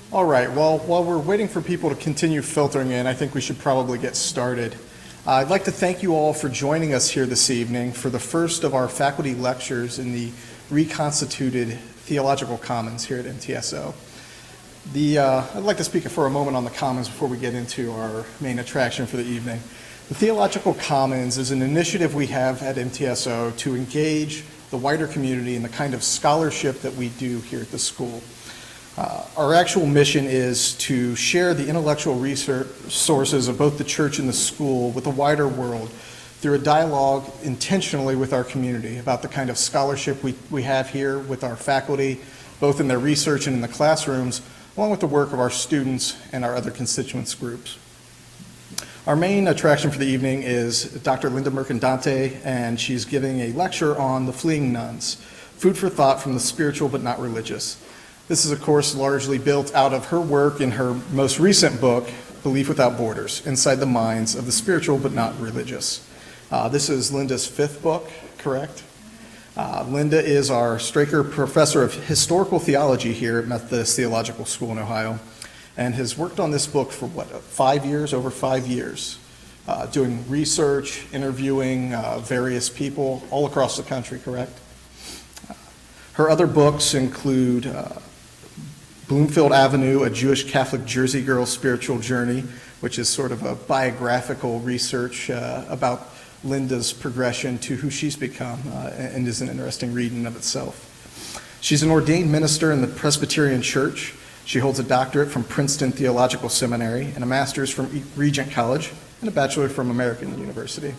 All right, well, while we're waiting for people to continue filtering in, I think we should probably get started. I'd like to thank you all for joining us here this evening for the first of our faculty lectures in the reconstituted Theological Commons here at MTSO. I'd like to speak for a moment on the Commons before we get into our main attraction for the evening. The Theological Commons is an initiative we have at MTSO to engage the wider community in the kind of scholarship that we do here at the school. Our actual mission is to share the intellectual resources of both the church and the school with the wider world through a dialogue intentionally with our community about the kind of scholarship we have here with our faculty, both in their research and in the classrooms, along with the work of our students and our other constituents groups. Our main attraction for the evening is Dr. Linda Mercadante, and she's giving a lecture on the fleeing nuns, food for thought from the spiritual but not religious. This is, of course, largely built out of her work in her most recent book, Belief Without Borders, Inside the Minds of the Spiritual But Not Religious. This is Linda's fifth book, correct? Linda is our Straker Professor of Historical Theology here at Methodist Theological School in Ohio, and has worked on this book for, over 5 years, doing research, interviewing various people all across the country, correct? Her other books include Bloomfield Avenue, A Jewish Catholic Jersey Girl's Spiritual Journey, which is sort of a biographical research about Linda's progression to who she's become, and is an interesting read in of itself. She's an ordained minister in the Presbyterian Church. She holds a doctorate from Princeton Theological Seminary and a master's from Regent College and a bachelor from American University.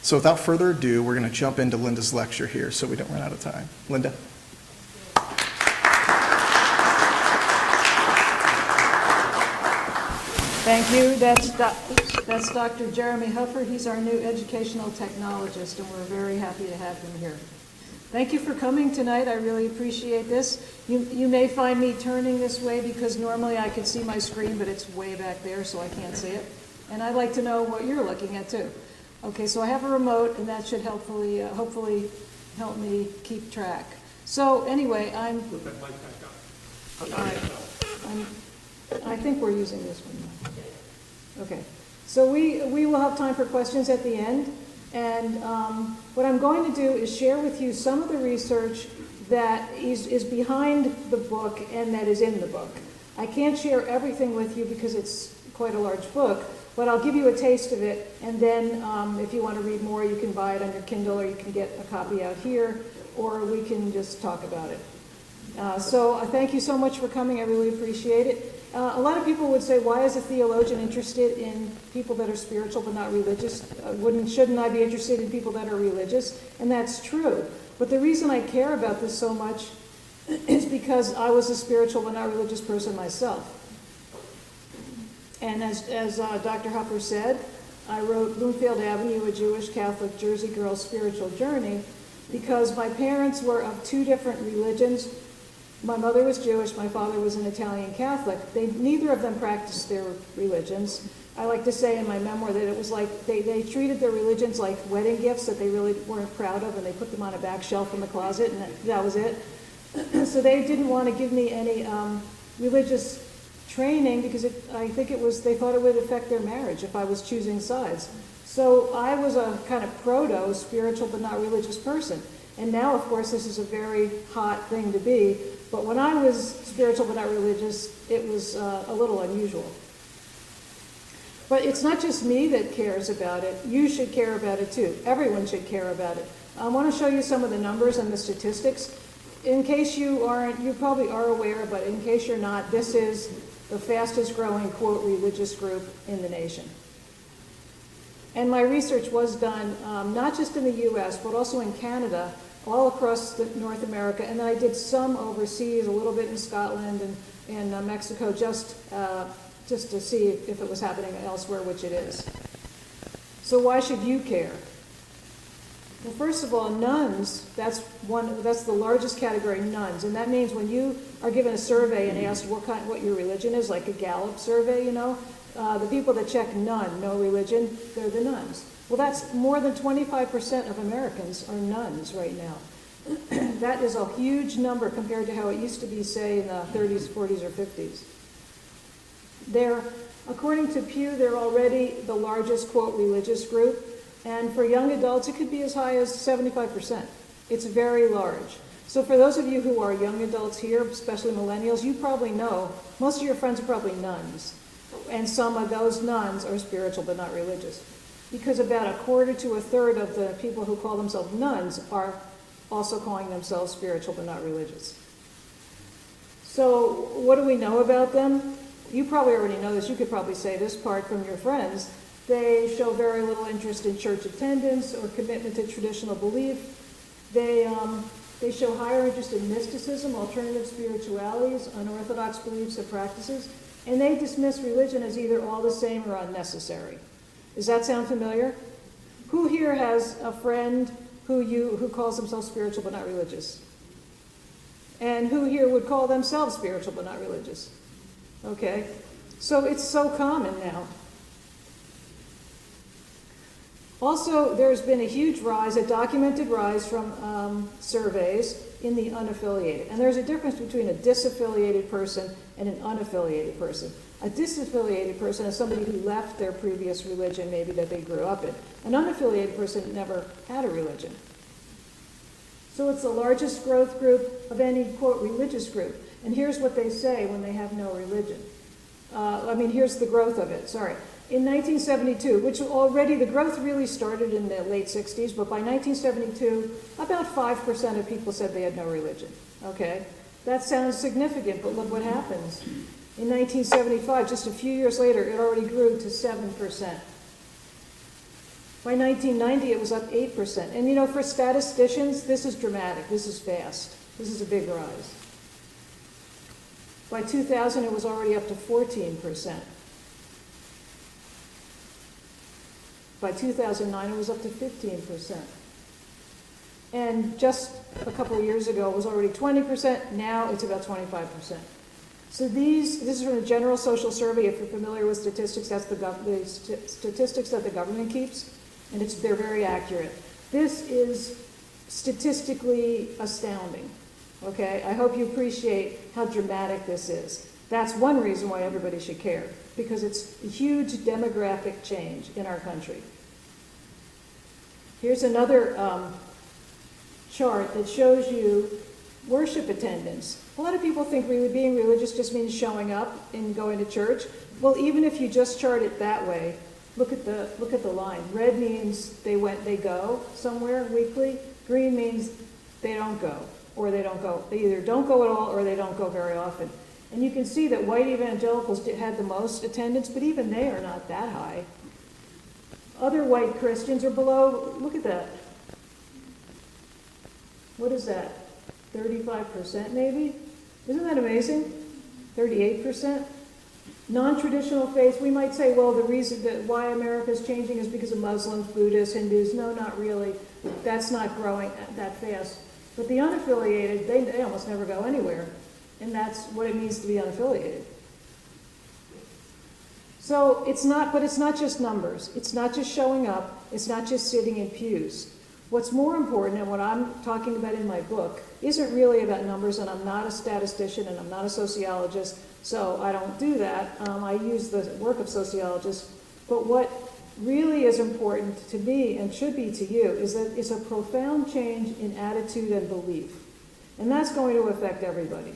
So without further ado, we're going to jump into Linda's lecture here so we don't run out of time. Linda? Thank you. That's Dr. Jeremy Huffer. He's our new educational technologist, and we're very happy to have him here. Thank you for coming tonight. I really appreciate this. You may find me turning this way because normally I can see my screen, but it's way back there, so I can't see it. And I'd like to know what you're looking at, too. Okay, so I have a remote, and that should hopefully help me keep track. So anyway, Put that mic back up. All right. I think we're using this one now. Okay. So we will have time for questions at the end. And what I'm going to do is share with you some of the research that is behind the book and that is in the book. I can't share everything with you because it's quite a large book, but I'll give you a taste of it. And then if you want to read more, you can buy it on your Kindle, or you can get a copy out here, or we can just talk about it. So thank you so much for coming. I really appreciate it. A lot of people would say, why is a theologian interested in people that are spiritual but not religious? Shouldn't I be interested in people that are religious? And that's true. But the reason I care about this so much is because I was a spiritual but not religious person myself. And as Dr. Huffer said, I wrote Bloomfield Avenue, A Jewish Catholic Jersey Girl's Spiritual Journey, because my parents were of two different religions. My mother was Jewish, my father was an Italian Catholic. Neither of them practiced their religions. I like to say in my memoir that it was like they treated their religions like wedding gifts that they really weren't proud of, and they put them on a back shelf in the closet, and that was it. So they didn't want to give me any religious training because I think they thought it would affect their marriage if I was choosing sides. So I was a kind of proto-spiritual but not religious person. And now, of course, this is a very hot thing to be. But when I was spiritual but not religious, it was a little unusual. But it's not just me that cares about it. You should care about it too. Everyone should care about it. I want to show you some of the numbers and the statistics. In case you probably are aware, but in case you're not, this is the fastest growing, quote, religious group in the nation. And my research was done not just in the U.S., but also in Canada, all across North America, and then I did some overseas, a little bit in Scotland and Mexico, just to see if it was happening elsewhere, which it is. So why should you care? Well, first of all, nuns, that's the largest category, nuns, and that means when you are given a survey and asked what your religion is, like a Gallup survey, the people that check none, no religion, they're the nuns. Well, that's more than 25% of Americans are nuns right now. That is a huge number compared to how it used to be, say, in the 30s, 40s, or 50s. According to Pew, they're already the largest, quote, religious group. And for young adults, it could be as high as 75%. It's very large. So for those of you who are young adults here, especially millennials, you probably know, most of your friends are probably nuns. And some of those nuns are spiritual but not religious. Because about a quarter to a third of the people who call themselves nuns are also calling themselves spiritual but not religious. So what do we know about them? You probably already know this. You could probably say this part from your friends. They show very little interest in church attendance or commitment to traditional belief. They show higher interest in mysticism, alternative spiritualities, unorthodox beliefs and practices, and they dismiss religion as either all the same or unnecessary. Does that sound familiar? Who here has a friend who calls themselves spiritual but not religious? And who here would call themselves spiritual but not religious? Okay, so it's so common now. Also, there's been a huge rise, a documented rise from surveys in the unaffiliated. And there's a difference between a disaffiliated person and an unaffiliated person. A disaffiliated person is somebody who left their previous religion, maybe that they grew up in. An unaffiliated person never had a religion. So it's the largest growth group of any, quote, religious group. And here's what they say when they have no religion. Here's the growth of it, sorry. In 1972, which already the growth really started in the late 60s, but by 1972, about 5% of people said they had no religion. Okay? That sounds significant, but look what happens. In 1975, just a few years later, it already grew to 7%. By 1990, it was up 8%. And you know, for statisticians, this is dramatic. This is fast. This is a big rise. By 2000, it was already up to 14%. By 2009, it was up to 15%. And just a couple of years ago, it was already 20%. Now it's about 25%. So this is from the General Social Survey. If you're familiar with statistics, that's the statistics that the government keeps, and they're very accurate. This is statistically astounding. Okay, I hope you appreciate how dramatic this is. That's one reason why everybody should care, because it's a huge demographic change in our country. Here's another chart that shows you worship attendance. A lot of people think being religious just means showing up and going to church. Well, even if you just chart it that way, look at the line. Red means they go somewhere weekly. Green means they don't go. Or they don't go. They either don't go at all or they don't go very often. And you can see that white evangelicals had the most attendance, but even they are not that high. Other white Christians are below, look at that. What is that? 35% maybe? Isn't that amazing? 38%? Non-traditional faith, we might say, well, the reason that why America is changing is because of Muslims, Buddhists, Hindus. No, not really. That's not growing that fast. But the unaffiliated, they almost never go anywhere. And that's what it means to be unaffiliated. So it's not just numbers. It's not just showing up. It's not just sitting in pews. What's more important, and what I'm talking about in my book, isn't really about numbers, and I'm not a statistician and I'm not a sociologist, so I don't do that. I use the work of sociologists. But what really is important to me and should be to you is that it's a profound change in attitude and belief. And that's going to affect everybody.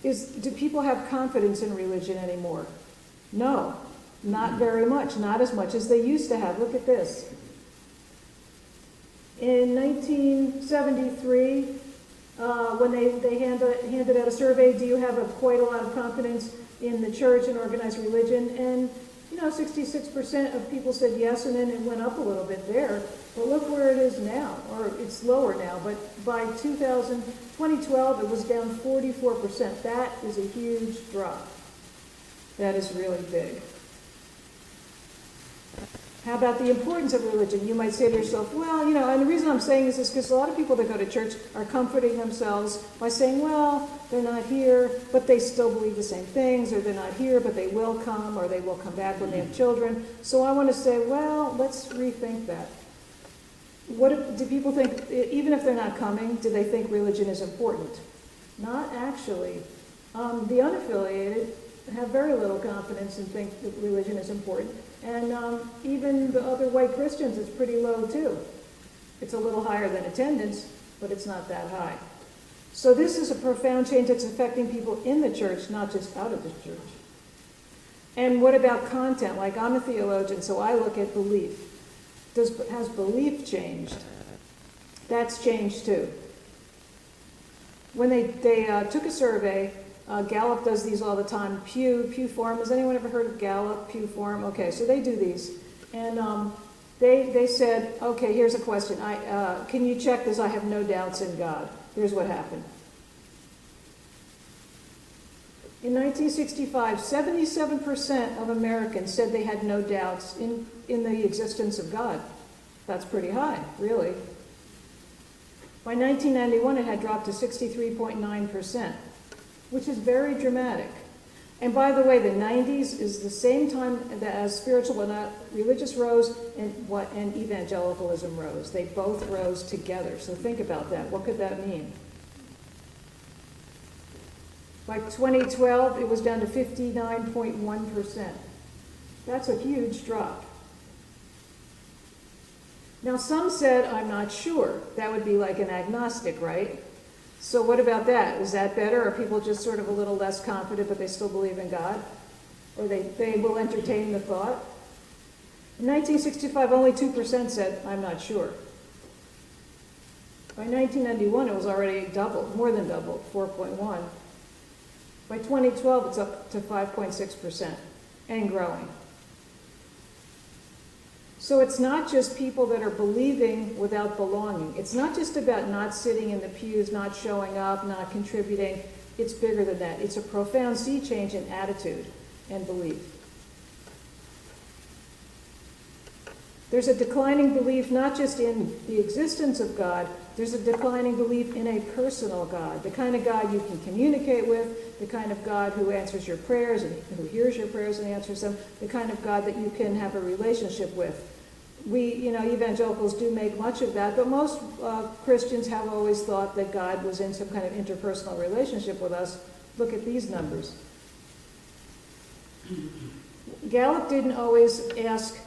Do people have confidence in religion anymore? No, not very much, not as much as they used to have. Look at this. In 1973, when they handed out a survey, do you have quite a lot of confidence in the church and organized religion? And 66% of people said yes, and then it went up a little bit there. But look where it is now, or it's lower now. But by 2012, it was down 44%. That is a huge drop. That is really big. How about the importance of religion? You might say to yourself, well, and the reason I'm saying this is because a lot of people that go to church are comforting themselves by saying, well, they're not here, but they still believe the same things, or they're not here, but they will come, or they will come back when they have children. So I want to say, well, let's rethink that. do people think, even if they're not coming, do they think religion is important? Not actually. The unaffiliated have very little confidence and think that religion is important. And even the other white Christians, it's pretty low too. It's a little higher than attendance, but it's not that high. So this is a profound change that's affecting people in the church, not just out of the church. And what about content? Like, I'm a theologian, so I look at belief. Has belief changed? That's changed too. When they took a survey, Gallup does these all the time. Pew Forum. Has anyone ever heard of Gallup, Pew Forum? Okay, so they do these. And they said, okay, here's a question. Can you check this? I have no doubts in God. Here's what happened. In 1965, 77% of Americans said they had no doubts in the existence of God. That's pretty high, really. By 1991, it had dropped to 63.9%, which is very dramatic. And by the way, the 90s is the same time as spiritual but not religious rose and evangelicalism rose. They both rose together. So think about that. What could that mean? By 2012, it was down to 59.1%. That's a huge drop. Now, some said, I'm not sure. That would be like an agnostic, right? So what about that? Is that better? Are people just sort of a little less confident, but they still believe in God? Or they will entertain the thought? In 1965, only 2% said, I'm not sure. By 1991, it was already double, more than double, 4.1. By 2012, it's up to 5.6% and growing. So it's not just people that are believing without belonging. It's not just about not sitting in the pews, not showing up, not contributing. It's bigger than that. It's a profound sea change in attitude and belief. There's a declining belief not just in the existence of God, there's a declining belief in a personal God, the kind of God you can communicate with, the kind of God who answers your prayers and who hears your prayers and answers them, the kind of God that you can have a relationship with. We, evangelicals do make much of that, but most Christians have always thought that God was in some kind of interpersonal relationship with us. Look at these numbers. Gallup didn't always ask,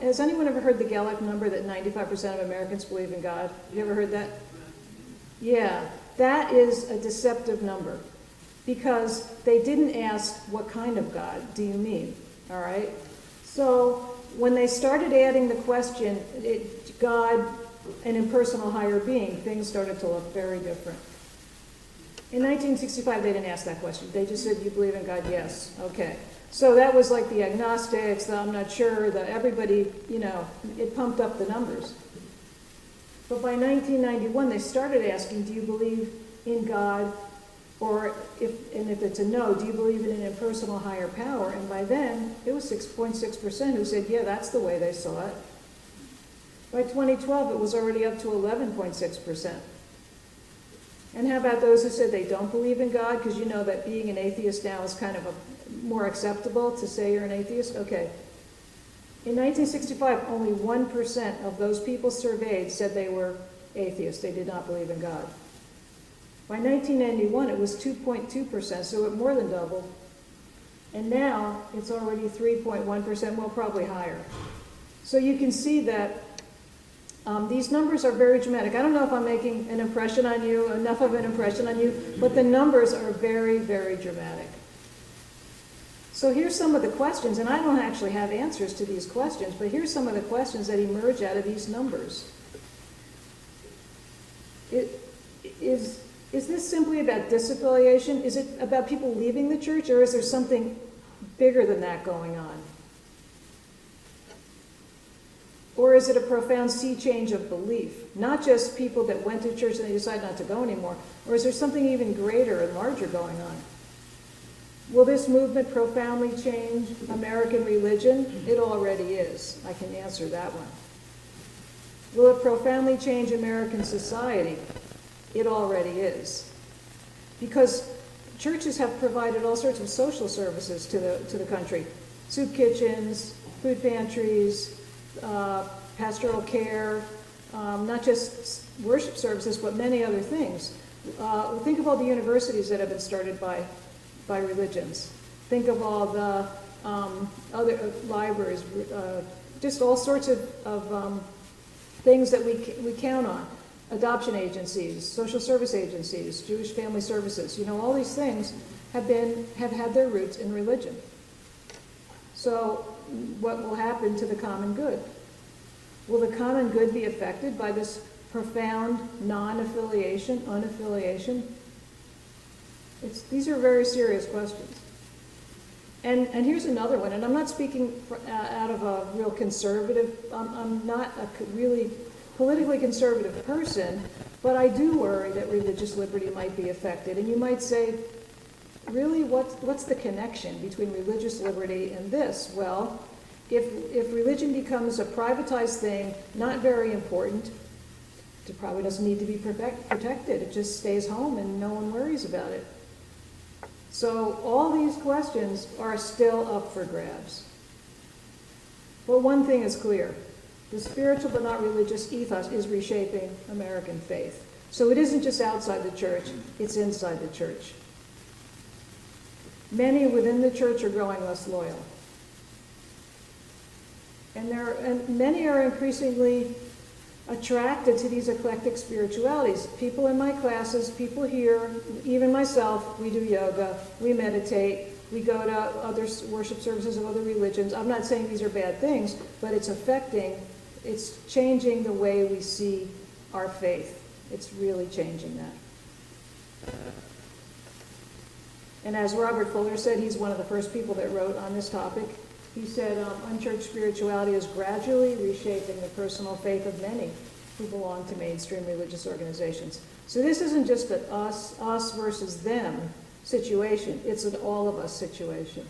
has anyone ever heard the Gallup number that 95% of Americans believe in God? You ever heard that? Yeah, that is a deceptive number because they didn't ask, what kind of God do you mean? All right? So when they started adding the question, God, an impersonal higher being, things started to look very different. In 1965, they didn't ask that question. They just said, you believe in God? Yes. Okay. So that was like the agnostics, the I'm not sure, everybody, it pumped up the numbers. But by 1991, they started asking, do you believe in God? Or if it's a no, do you believe in an impersonal higher power? And by then, it was 6.6% who said, yeah, that's the way they saw it. By 2012, it was already up to 11.6%. And how about those who said they don't believe in God? Because you know that being an atheist now is kind of more acceptable to say you're an atheist? Okay. In 1965, only 1% of those people surveyed said they were atheists. They did not believe in God. By 1991, it was 2.2%, so it more than doubled. And now it's already 3.1%, well, probably higher. So you can see that these numbers are very dramatic. I don't know if I'm making an impression on you, enough of an impression on you, but the numbers are very, very dramatic. So here's some of the questions, and I don't actually have answers to these questions, but here's some of the questions that emerge out of these numbers. Is this simply about disaffiliation? Is it about people leaving the church, or is there something bigger than that going on? Or is it a profound sea change of belief? Not just people that went to church and they decide not to go anymore, or is there something even greater and larger going on? Will this movement profoundly change American religion? It already is. I can answer that one. Will it profoundly change American society? It already is. Because churches have provided all sorts of social services to the country. Soup kitchens, food pantries, pastoral care, not just worship services, but many other things. Think of all the universities that have been started by religions. Think of all the other libraries, just all sorts of things that we count on. Adoption agencies, social service agencies, Jewish family services, all these things have had their roots in religion. So what will happen to the common good? Will the common good be affected by this profound non-affiliation, unaffiliation? These are very serious questions. And here's another one, and I'm not speaking out of a real conservative, I'm not a really politically conservative person, but I do worry that religious liberty might be affected. And you might say, really, what's the connection between religious liberty and this? Well, if religion becomes a privatized thing, not very important, it probably doesn't need to be protected. It just stays home and no one worries about it. So all these questions are still up for grabs. But one thing is clear. The spiritual but not religious ethos is reshaping American faith. So it isn't just outside the church, it's inside the church. Many within the church are growing less loyal. And many are increasingly attracted to these eclectic spiritualities. People in my classes, people here, even myself, we do yoga, we meditate, we go to other worship services of other religions. I'm not saying these are bad things, but it's changing the way we see our faith. It's really changing that. And as Robert Fuller said, he's one of the first people that wrote on this topic. He said, unchurched spirituality is gradually reshaping the personal faith of many who belong to mainstream religious organizations. So this isn't just an us versus them situation. It's an all of us situation.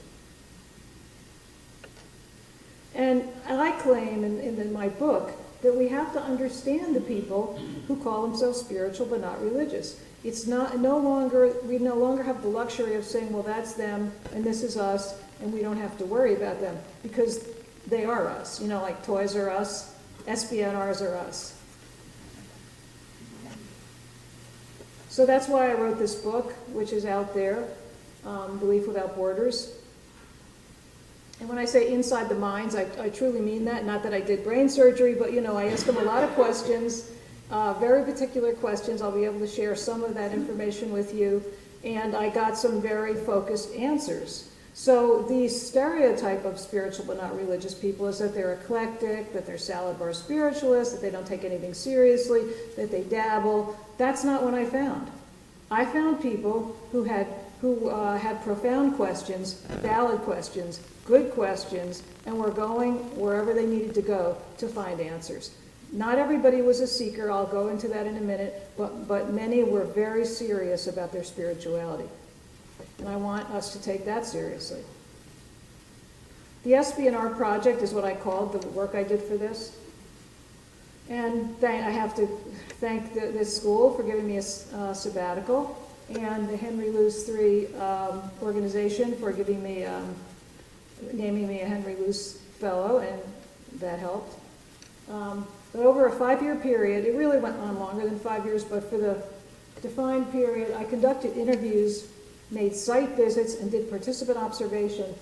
And I claim in my book that we have to understand the people who call themselves spiritual but not religious. We no longer have the luxury of saying, well, that's them and this is us, and we don't have to worry about them because they are us. Like Toys R Us, SBNRs are us. So that's why I wrote this book, which is out there, Belief Without Borders. And when I say inside the minds, I truly mean that. Not that I did brain surgery, but I ask them a lot of questions, very particular questions. I'll be able to share some of that information with you. And I got some very focused answers. So the stereotype of spiritual but not religious people is that they're eclectic, that they're salad bar spiritualists, that they don't take anything seriously, that they dabble. That's not what I found. I found people who had profound questions, valid questions, good questions, and were going wherever they needed to go to find answers. Not everybody was a seeker, I'll go into that in a minute, but many were very serious about their spirituality. And I want us to take that seriously. The SBNR project is what I called the work I did for this. And I have to thank this school for giving me a sabbatical, and the Henry Luce III organization for giving me, naming me a Henry Luce Fellow, and that helped. But over a 5-year period, it really went on longer than 5 years, but for the defined period, I conducted interviews, made site visits, and did participant observation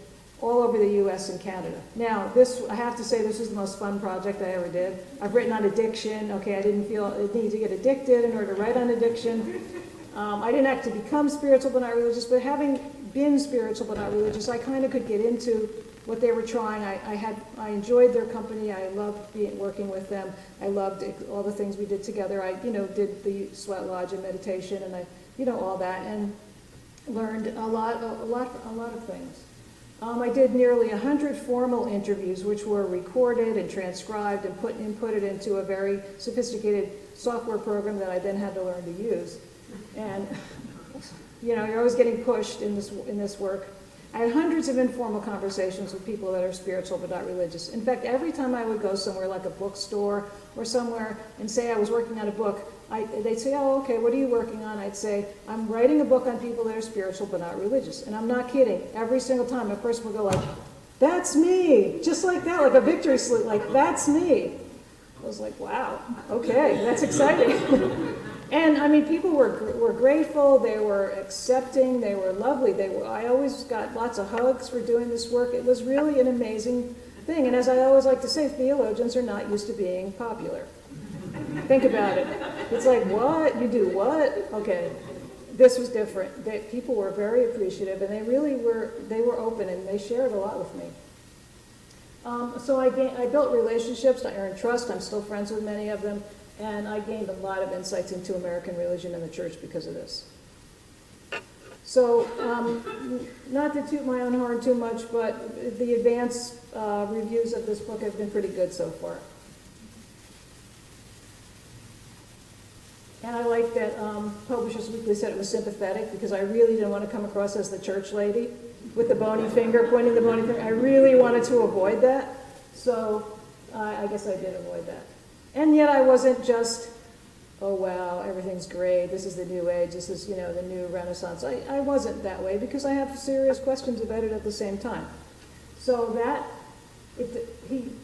all over the U.S. and Canada. Now, I have to say, this was the most fun project I ever did. I've written on addiction. Okay, I didn't feel a need to get addicted in order to write on addiction. I didn't have to become spiritual but not religious, but having been spiritual but not religious, I kind of could get into what they were trying. I enjoyed their company. I loved working with them. I loved all the things we did together. I, did the sweat lodge and meditation, and all that, and learned a lot of things. I did nearly 100 formal interviews, which were recorded and transcribed and inputted into a very sophisticated software program that I then had to learn to use. And you're always getting pushed in this work. I had hundreds of informal conversations with people that are spiritual but not religious. In fact, every time I would go somewhere like a bookstore or somewhere and say I was working on a book, they'd say, oh, okay, what are you working on? I'd say, I'm writing a book on people that are spiritual but not religious. And I'm not kidding. Every single time a person would go like, that's me, just like that, like a victory salute, like, that's me. I was like, wow, okay, that's exciting. And I mean, people were grateful, they were accepting, they were lovely. I always got lots of hugs for doing this work. It was really an amazing thing. And as I always like to say, theologians are not used to being popular. Think about it. It's like, what? You do what? Okay. This was different. People were very appreciative, and they were open, and they shared a lot with me. So I built relationships, I earned trust, I'm still friends with many of them, and I gained a lot of insights into American religion and the church because of this. So, not to toot my own horn too much, but the advanced reviews of this book have been pretty good so far. And I like that Publishers Weekly said it was sympathetic, because I really didn't want to come across as the church lady with the bony finger, pointing the bony finger. I really wanted to avoid that, so I guess I did avoid that. And yet I wasn't just, oh wow, everything's great, this is the new age, this is, the new Renaissance. I wasn't that way, because I have serious questions about it at the same time. So that,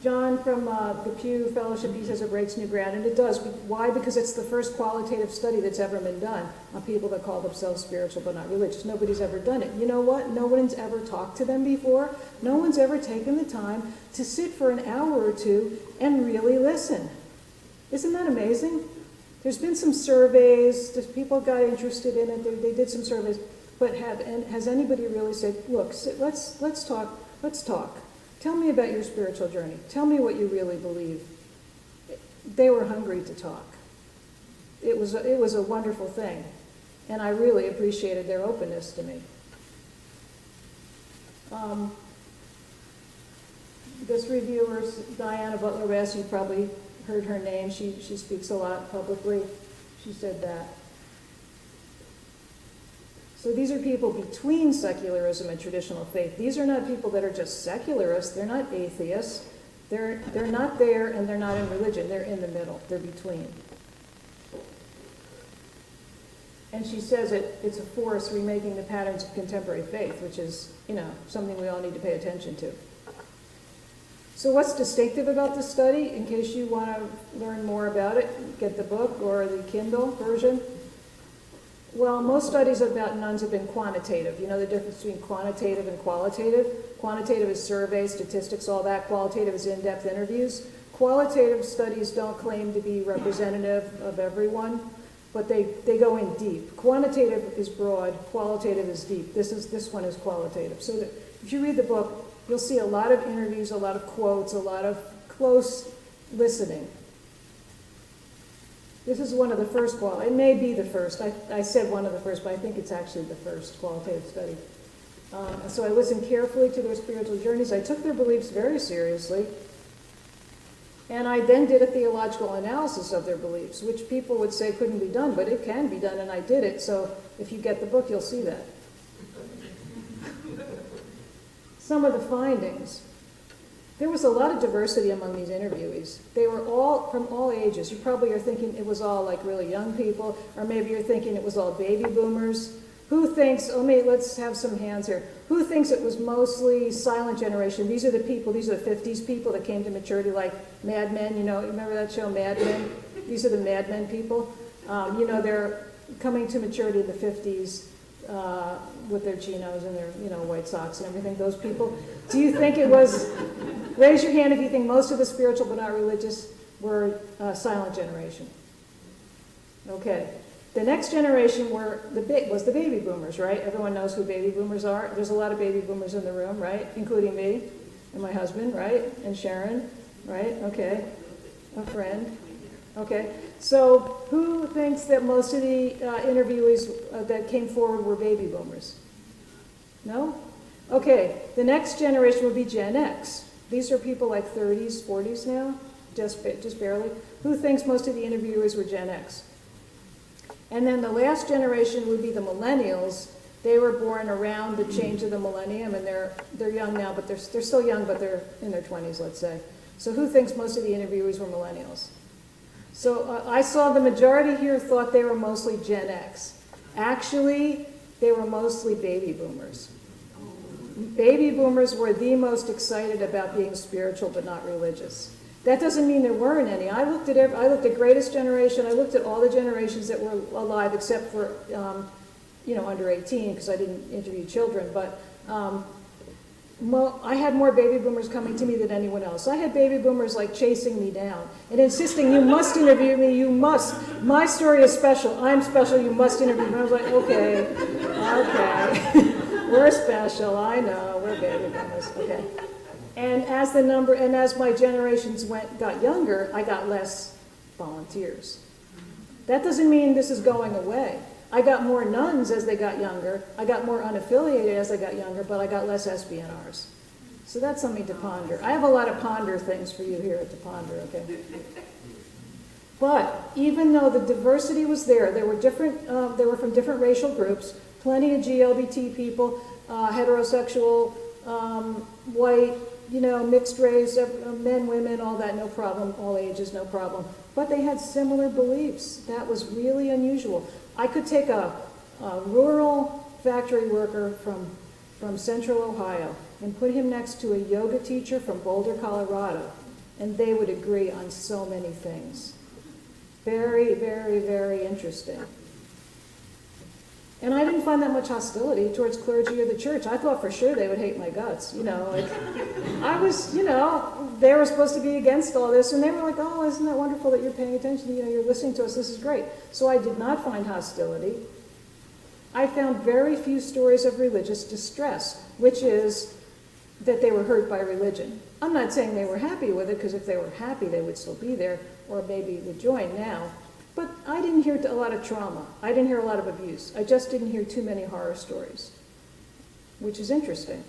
John from the Pew Fellowship, he says it breaks new ground, and it does. Why? Because it's the first qualitative study that's ever been done on people that call themselves spiritual but not religious. Nobody's ever done it. You know what? No one's ever talked to them before. No one's ever taken the time to sit for an hour or two and really listen. Isn't that amazing? There's been some surveys, people got interested in it, they did some surveys, but has anybody really said, look, let's talk. Tell me about your spiritual journey. Tell me what you really believe. They were hungry to talk. It was a wonderful thing, and I really appreciated their openness to me. This reviewer, Diana Butler-West, you probably heard her name. She speaks a lot publicly. She said that. So these are people between secularism and traditional faith. These are not people that are just secularists. They're not atheists. They're not there and they're not in religion. They're in the middle. They're between. And she says it's a force remaking the patterns of contemporary faith, which is, something we all need to pay attention to. So what's distinctive about this study? In case you want to learn more about it, get the book or the Kindle version. Well, most studies about nuns have been quantitative. You know the difference between quantitative and qualitative? Quantitative is surveys, statistics, all that. Qualitative is in-depth interviews. Qualitative studies don't claim to be representative of everyone, but they go in deep. Quantitative is broad, qualitative is deep. This one is qualitative. So that if you read the book, you'll see a lot of interviews, a lot of quotes, a lot of close listening. This is one of the first it may be the first. I said one of the first, but I think it's actually the first qualitative study. So I listened carefully to their spiritual journeys. I took their beliefs very seriously. And I then did a theological analysis of their beliefs, which people would say couldn't be done, but it can be done, and I did it. So if you get the book, you'll see that. Some of the findings. There was a lot of diversity among these interviewees. They were all from all ages. You probably are thinking it was all like really young people, or maybe you're thinking it was all baby boomers. Who thinks, let's have some hands here. Who thinks it was mostly silent generation? These are the people, these are the 50s people that came to maturity like Mad Men, remember that show Mad Men? These are the Mad Men people. They're coming to maturity in the 50s with their chinos and their, white socks and everything, those people. Do you think it was, raise your hand if you think most of the spiritual but not religious were silent generation. Okay. The next generation was the baby boomers, right? Everyone knows who baby boomers are. There's a lot of baby boomers in the room, right? Including me and my husband, right? And Sharon, right? Okay. A friend. Okay. So who thinks that most of the interviewees that came forward were baby boomers? No? Okay. The next generation would be Gen X. These are people like 30s, 40s now, just barely. Who thinks most of the interviewers were Gen X? And then the last generation would be the millennials. They were born around the change of the millennium, and they're young now, but they're still young, but they're in their 20s, let's say. So who thinks most of the interviewers were millennials? So I saw the majority here thought they were mostly Gen X. Actually, they were mostly baby boomers. Baby boomers were the most excited about being spiritual but not religious. That doesn't mean there weren't any. I looked at Greatest Generation. I looked at all the generations that were alive, except for under 18, because I didn't interview children. But I had more baby boomers coming to me than anyone else. I had baby boomers like chasing me down and insisting, "You must interview me. You must. My story is special. I'm special. You must interview me." And I was like, "Okay, we're special. I know. We're baby boomers. Okay." And as my generations got younger, I got less volunteers. That doesn't mean this is going away. I got more nuns as they got younger. I got more unaffiliated as I got younger, but I got less SBNRs. So that's something to ponder. I have a lot of ponder things for you here at the Ponder, okay? But even though the diversity was there, they were from different racial groups, plenty of GLBT people, heterosexual, white, mixed race, men, women, all that, no problem, all ages, no problem. But they had similar beliefs. That was really unusual. I could take a rural factory worker from central Ohio and put him next to a yoga teacher from Boulder, Colorado, and they would agree on so many things. Very, very, very interesting. And I didn't find that much hostility towards clergy or the church. I thought for sure they would hate my guts. I was, they were supposed to be against all this, and they were like, "Oh, isn't that wonderful that you're paying attention? You're listening to us. This is great." So I did not find hostility. I found very few stories of religious distress, which is that they were hurt by religion. I'm not saying they were happy with it, because if they were happy, they would still be there, or maybe would join now. But I didn't hear a lot of trauma. I didn't hear a lot of abuse. I just didn't hear too many horror stories, which is interesting.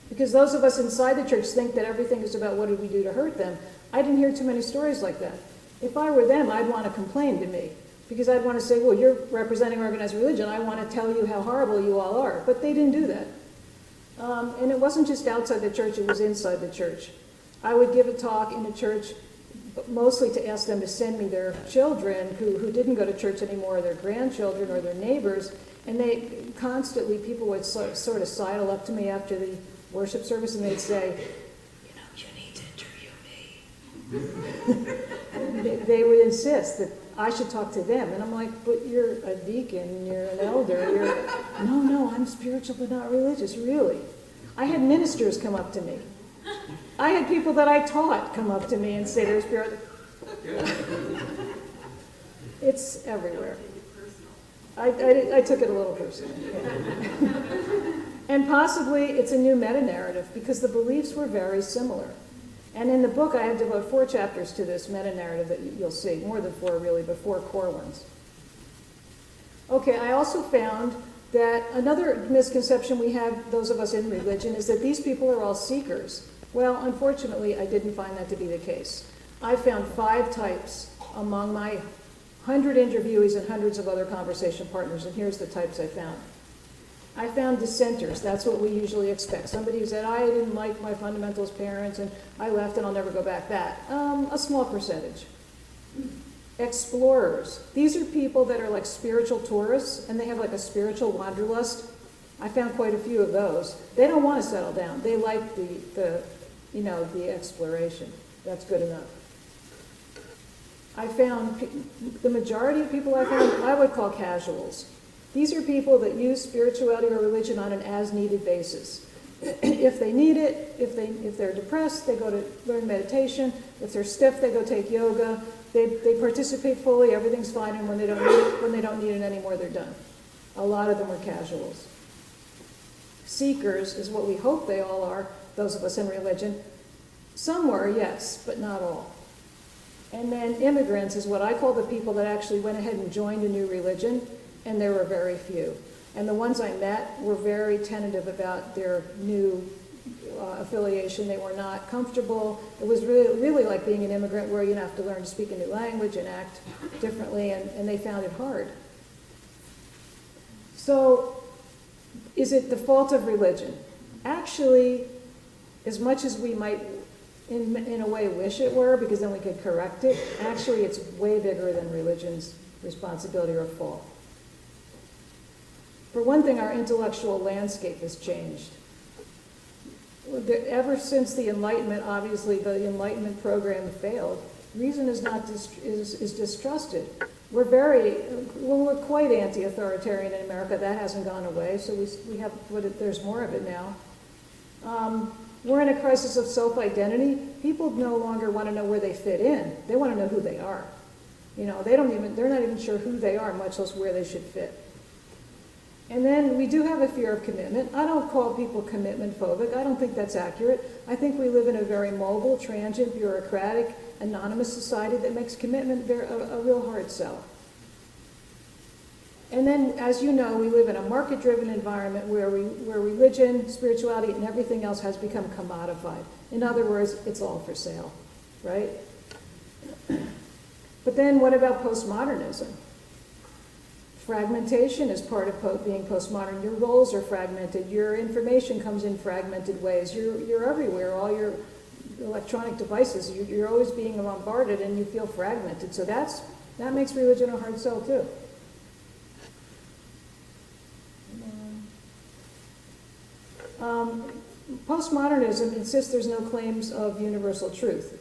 Because those of us inside the church think that everything is about what did we do to hurt them. I didn't hear too many stories like that. If I were them, I'd want to complain to me, because I'd want to say, "Well, you're representing organized religion. I want to tell you how horrible you all are." But they didn't do that. And it wasn't just outside the church, it was inside the church. I would give a talk in a church, but mostly to ask them to send me their children who didn't go to church anymore, or their grandchildren or their neighbors, and people would sort of sidle up to me after the worship service, and they'd say, "You need to interview me." They would insist that I should talk to them, and I'm like, "But you're a deacon, you're an elder, No, I'm spiritual but not religious, really." I had ministers come up to me. I had people that I taught come up to me and say they're spiritual. It's everywhere. I took it a little personally. And possibly it's a new meta-narrative, because the beliefs were very similar. And in the book, I have devoted 4 chapters to this meta-narrative that you'll see, more than 4 really, but 4 core ones. Okay, I also found that another misconception we have, those of us in religion, is that these people are all seekers. Well, unfortunately, I didn't find that to be the case. I found 5 types among my 100 interviewees and hundreds of other conversation partners, and here's the types I found. I found dissenters. That's what we usually expect. Somebody who said, "I didn't like my fundamentalist parents, and I left, and I'll never go back." That. A small percentage. Explorers. These are people that are like spiritual tourists, and they have like a spiritual wanderlust. I found quite a few of those. They don't want to settle down. They like the exploration. That's good enough. I found the majority of people I would call casuals. These are people that use spirituality or religion on an as-needed basis. If they need it, if they're depressed, they go to learn meditation. If they're stiff, they go take yoga. They participate fully, everything's fine, and when they don't need it anymore, they're done. A lot of them are casuals. Seekers is what we hope they all are, those of us in religion. Some were, yes, but not all. And then immigrants is what I call the people that actually went ahead and joined a new religion, and there were very few. And the ones I met were very tentative about their new affiliation. They were not comfortable. It was really like being an immigrant, where you have to learn to speak a new language and act differently, and they found it hard. So, is it the fault of religion? Actually, as much as we might in a way wish it were, because then we could correct it, actually it's way bigger than religion's responsibility or fault. For one thing, our intellectual landscape has changed. ever since the Enlightenment, obviously the Enlightenment program failed. Reason is not is distrusted. We're quite anti-authoritarian in America. That hasn't gone away, so we have, but there's more of it now. We're in a crisis of self-identity. People no longer want to know where they fit in. They want to know who they are. You know, they're not even sure who they are, much less where they should fit. And then we do have a fear of commitment. I don't call people commitment phobic. I don't think that's accurate. I think we live in a very mobile, transient, bureaucratic, anonymous society that makes commitment a real hard sell. And then, as you know, we live in a market-driven environment where religion, spirituality, and everything else has become commodified. In other words, it's all for sale, right? But then what about postmodernism? Fragmentation is part of being postmodern. Your roles are fragmented. Your information comes in fragmented ways. You're everywhere. All your electronic devices, you're always being bombarded and you feel fragmented. So that makes religion a hard sell too. Postmodernism insists there's no claims of universal truth.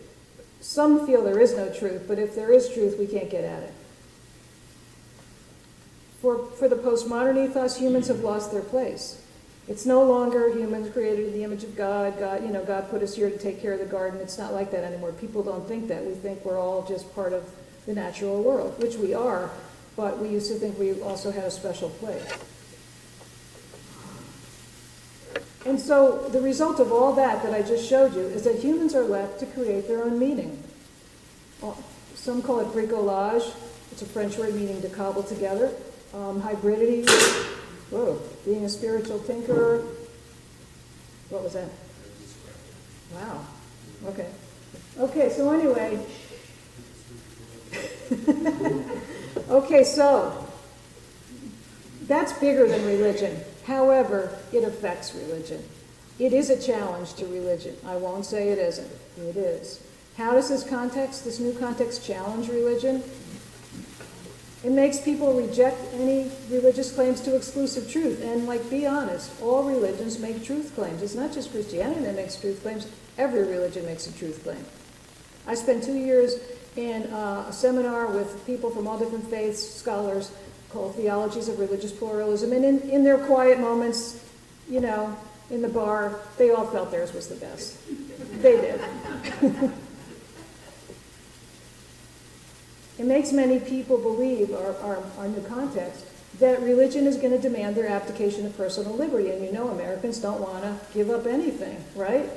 Some feel there is no truth, but if there is truth, we can't get at it. For the postmodern ethos, humans have lost their place. It's no longer humans created in the image of God. God put us here to take care of the garden. It's not like that anymore. People don't think that. We think we're all just part of the natural world, which we are, but we used to think we also had a special place. And so the result of all that I just showed you is that humans are left to create their own meaning. Some call it bricolage. It's a French word meaning to cobble together. Hybridity, being a spiritual tinkerer. What was that? Wow. Okay, so anyway. Okay, so that's bigger than religion. However, it affects religion. It is a challenge to religion. I won't say it isn't. It is. How does this new context, challenge religion? It makes people reject any religious claims to exclusive truth. And be honest, all religions make truth claims. It's not just Christianity that makes truth claims. Every religion makes a truth claim. I spent 2 years in a seminar with people from all different faiths, scholars, called Theologies of Religious Pluralism. And in their quiet moments, in the bar, they all felt theirs was the best. They did. It makes many people believe, our new context, that religion is going to demand their abdication of personal liberty. And Americans don't want to give up anything, right?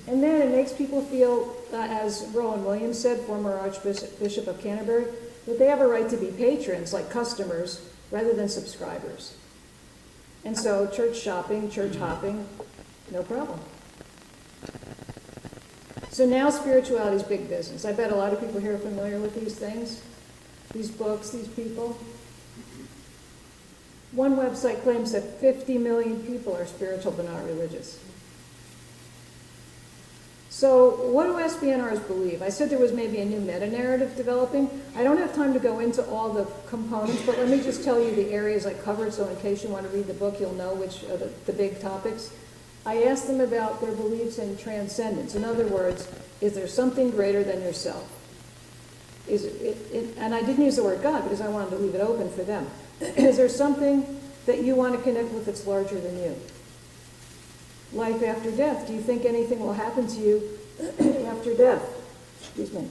And then it makes people feel, as Rowan Williams said, former Archbishop of Canterbury, that they have a right to be patrons, like customers, rather than subscribers. And so church shopping, church hopping, no problem. So now spirituality is big business. I bet a lot of people here are familiar with these things, these books, these people. One website claims that 50 million people are spiritual but not religious. So what do SBNRs believe? I said there was maybe a new meta-narrative developing. I don't have time to go into all the components, but let me just tell you the areas I covered, so in case you want to read the book, you'll know which are the big topics. I asked them about their beliefs in transcendence. In other words, is there something greater than yourself? And I didn't use the word God because I wanted to leave it open for them. Is there something that you want to connect with that's larger than you? Life after death. Do you think anything will happen to you after death? Excuse me.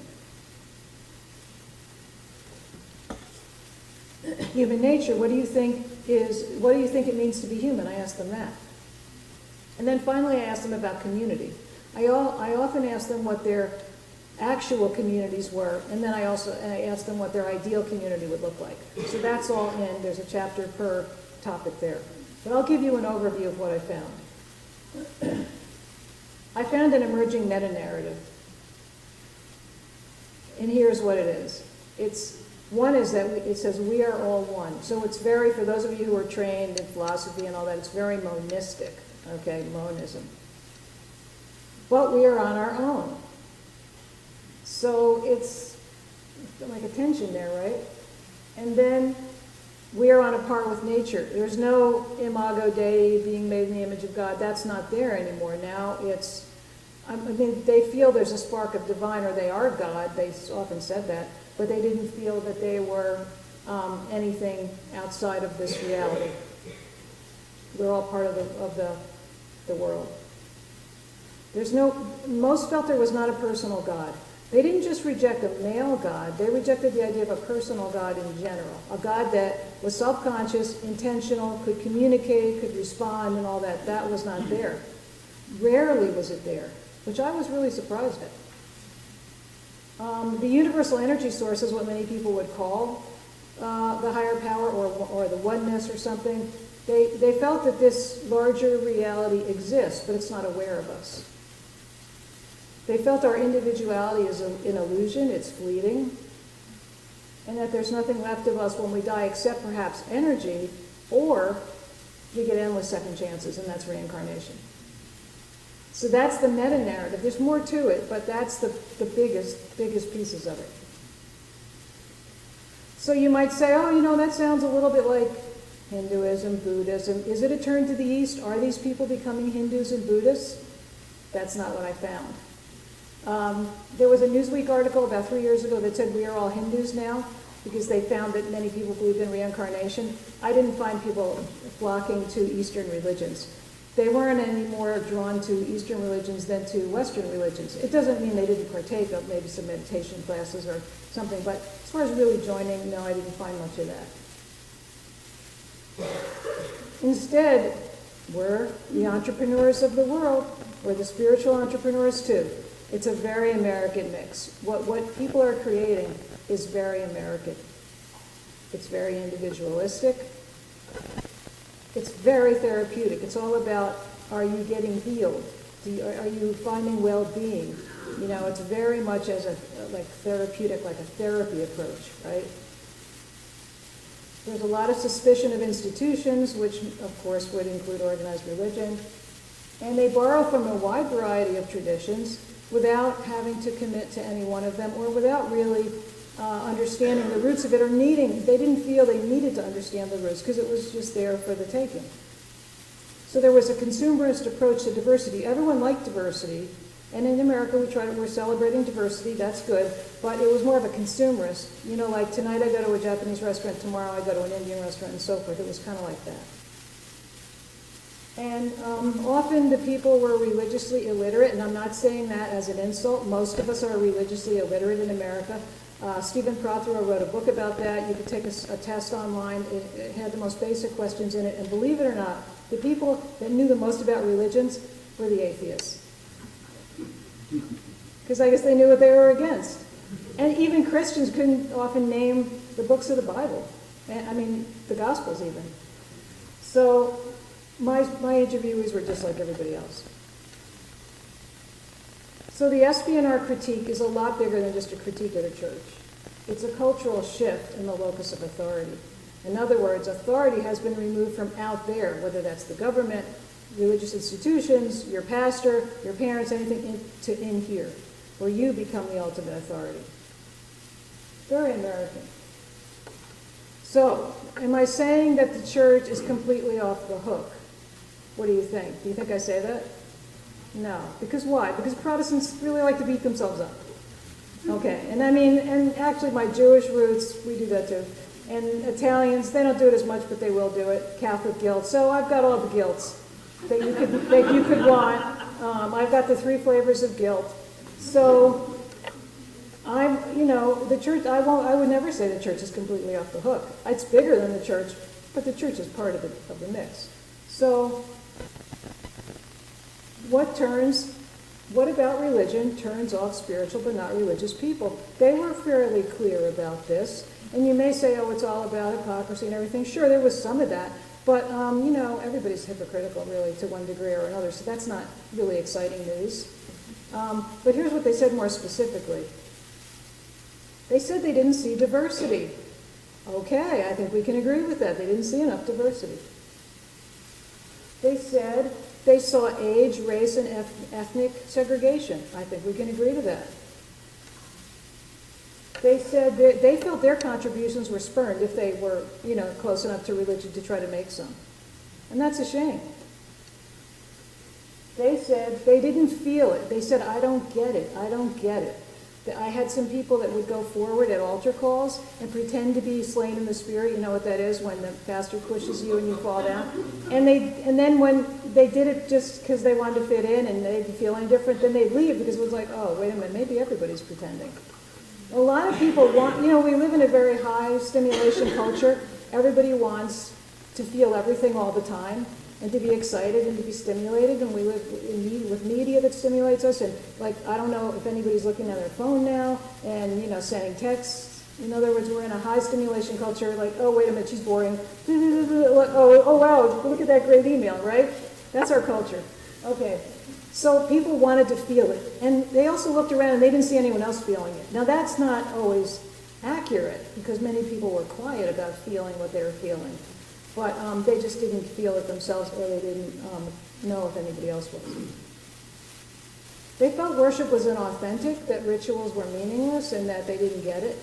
Human nature. What do you think it means to be human? I asked them that. And then finally, I asked them about community. I often ask them what their actual communities were, and then I asked them what their ideal community would look like. So that's all in. There's a chapter per topic there. But I'll give you an overview of what I found. I found an emerging meta-narrative. And here's what it is. One is that it says we are all one. So it's very, for those of you who are trained in philosophy and all that, it's very monistic. Okay, monism. But we are on our own. So it's like a tension there, right? And then we are on a par with nature. There's no imago Dei, being made in the image of God. That's not there anymore. Now it's, I mean, they feel there's a spark of divine, or they are God. They often said that, but they didn't feel that they were anything outside of this reality. We're all part of the world. Most felt there was not a personal God. They didn't just reject a male God, they rejected the idea of a personal God in general. A God that was self-conscious, intentional, could communicate, could respond, and all that. That was not there. Rarely was it there, which I was really surprised at. The universal energy source is what many people would call the higher power, or the oneness or something. They felt that this larger reality exists, but it's not aware of us. They felt our individuality is an illusion, it's fleeting, and that there's nothing left of us when we die except perhaps energy, or we get endless second chances, and that's reincarnation. So that's the meta-narrative. There's more to it, but that's the biggest pieces of it. So you might say, oh, that sounds a little bit like Hinduism, Buddhism. Is it a turn to the East? Are these people becoming Hindus and Buddhists? That's not what I found. There was a Newsweek article about 3 years ago that said we are all Hindus now because they found that many people believe in reincarnation. I didn't find people flocking to Eastern religions. They weren't any more drawn to Eastern religions than to Western religions. It doesn't mean they didn't partake of maybe some meditation classes or something, but as far as really joining, no, I didn't find much of that. Instead, we're the entrepreneurs of the world. We're the spiritual entrepreneurs too. It's a very American mix. What people are creating is very American. It's very individualistic. It's very therapeutic. It's all about, are you getting healed? Are you finding well-being? It's very much as like therapeutic, like a therapy approach, right? There's a lot of suspicion of institutions, which of course would include organized religion. And they borrow from a wide variety of traditions without having to commit to any one of them, or without really understanding the roots of it, they didn't feel they needed to understand the roots because it was just there for the taking. So there was a consumerist approach to diversity. Everyone liked diversity, and in America we're celebrating diversity, that's good, but it was more of a consumerist. Like tonight I go to a Japanese restaurant, tomorrow I go to an Indian restaurant, and so forth. It was kind of like that. And often the people were religiously illiterate, and I'm not saying that as an insult. Most of us are religiously illiterate in America. Stephen Prothero wrote a book about that. You could take a test online. It had the most basic questions in it, and believe it or not, the people that knew the most about religions were the atheists. Because I guess they knew what they were against. And even Christians couldn't often name the books of the Bible. The Gospels even. So my interviewees were just like everybody else. So the SBNR critique is a lot bigger than just a critique of the church. It's a cultural shift in the locus of authority. In other words, authority has been removed from out there, whether that's the government, religious institutions, your pastor, your parents, anything, to in here, where you become the ultimate authority. Very American. So, am I saying that the church is completely off the hook? What do you think? Do you think I say that? No. Because why? Because Protestants really like to beat themselves up. Okay. And actually my Jewish roots, we do that too. And Italians, they don't do it as much, but they will do it. Catholic guilt. So I've got all the guilts that you could want. I've got the 3 flavors of guilt. So the church, I would never say the church is completely off the hook. It's bigger than the church, but the church is part of the mix. So what about religion turns off spiritual but not religious people? They were fairly clear about this. And you may say, oh, it's all about hypocrisy and everything. Sure, there was some of that. But, everybody's hypocritical, really, to one degree or another. So that's not really exciting news. But here's what they said more specifically. They said they didn't see diversity. Okay, I think we can agree with that. They didn't see enough diversity. They said they saw age, race, and ethnic segregation. I think we can agree to that. They said that they felt their contributions were spurned if they were, close enough to religion to try to make some. And that's a shame. They said they didn't feel it. They said, I don't get it. I don't get it. I had some people that would go forward at altar calls and pretend to be slain in the spirit. You know what that is, when the pastor pushes you and you fall down. And then when they did it just because they wanted to fit in and they didn't feel any different, then they'd leave because it was like, oh, wait a minute, maybe everybody's pretending. A lot of people want, we live in a very high stimulation culture. Everybody wants to feel everything all the time and to be excited and to be stimulated, and we live with media that stimulates us, and I don't know if anybody's looking at their phone now and, sending texts. In other words, we're in a high stimulation culture, oh, wait a minute, she's boring. Oh, wow, look at that great email, right? That's our culture. Okay. So people wanted to feel it. And they also looked around and they didn't see anyone else feeling it. Now that's not always accurate because many people were quiet about feeling what they were feeling. But they just didn't feel it themselves, or they didn't know if anybody else was. They felt worship was inauthentic, that rituals were meaningless, and that they didn't get it.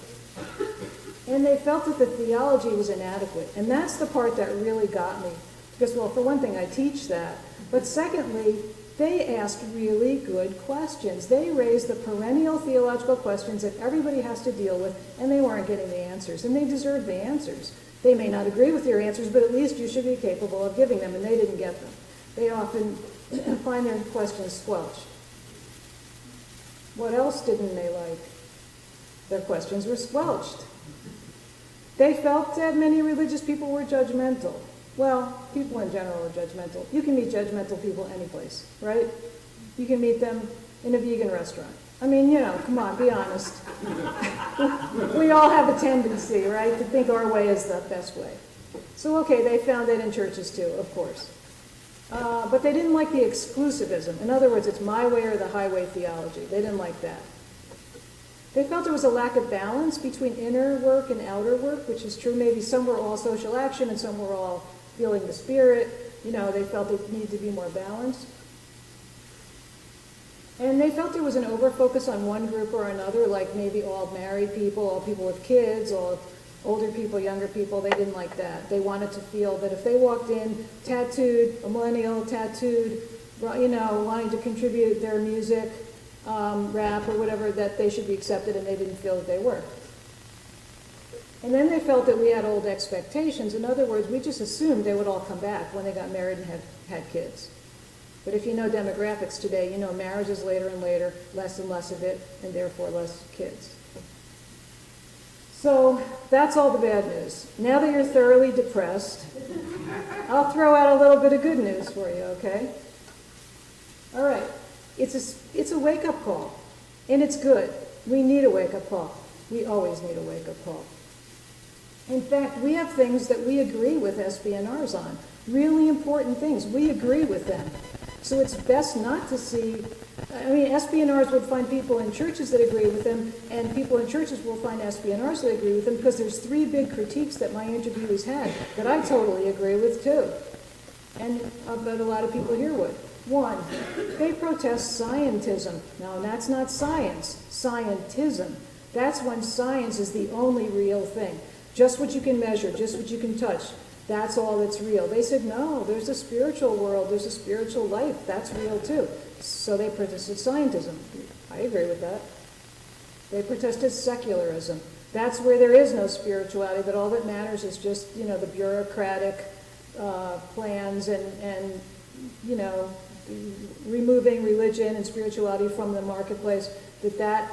And they felt that the theology was inadequate. And that's the part that really got me. Because, well, for one thing, I teach that. But secondly, they asked really good questions. They raised the perennial theological questions that everybody has to deal with, and they weren't getting the answers. And they deserved the answers. They may not agree with your answers, but at least you should be capable of giving them, and they didn't get them. They often find their questions squelched. What else didn't they like? Their questions were squelched. They felt that many religious people were judgmental. Well, people in general are judgmental. You can meet judgmental people any place, right? You can meet them in a vegan restaurant. I mean, come on, be honest. We all have a tendency, right, to think our way is the best way. So, okay, they found that in churches too, of course. But they didn't like the exclusivism. In other words, it's my way or the highway theology. They didn't like that. They felt there was a lack of balance between inner work and outer work, which is true. Maybe some were all social action and some were all feeling the spirit. They felt it needed to be more balanced. And they felt there was an over-focus on one group or another, like maybe all married people, all people with kids, all older people, younger people. They didn't like that. They wanted to feel that if they walked in tattooed, a millennial tattooed, wanting to contribute their music, rap or whatever, that they should be accepted, and they didn't feel that they were. And then they felt that we had old expectations. In other words, we just assumed they would all come back when they got married and had kids. But if you know demographics today, marriage is later and later, less and less of it, and therefore less kids. So that's all the bad news. Now that you're thoroughly depressed, I'll throw out a little bit of good news for you, okay? All right. It's a wake-up call, and it's good. We need a wake-up call. We always need a wake-up call. In fact, we have things that we agree with SBNRs on, really important things. We agree with them. So it's best not to see, SBNRs would find people in churches that agree with them, and people in churches will find SBNRs that agree with them, because there's three big critiques that my interviewees had that I totally agree with too. And I bet a lot of people here would. One, they protest scientism. Now, that's not science, scientism. That's when science is the only real thing. Just what you can measure, just what you can touch. That's all that's real. They said, no, there's a spiritual world, there's a spiritual life. That's real too. So they protested scientism. I agree with that. They protested secularism. That's where there is no spirituality, but all that matters is just, the bureaucratic plans and removing religion and spirituality from the marketplace. That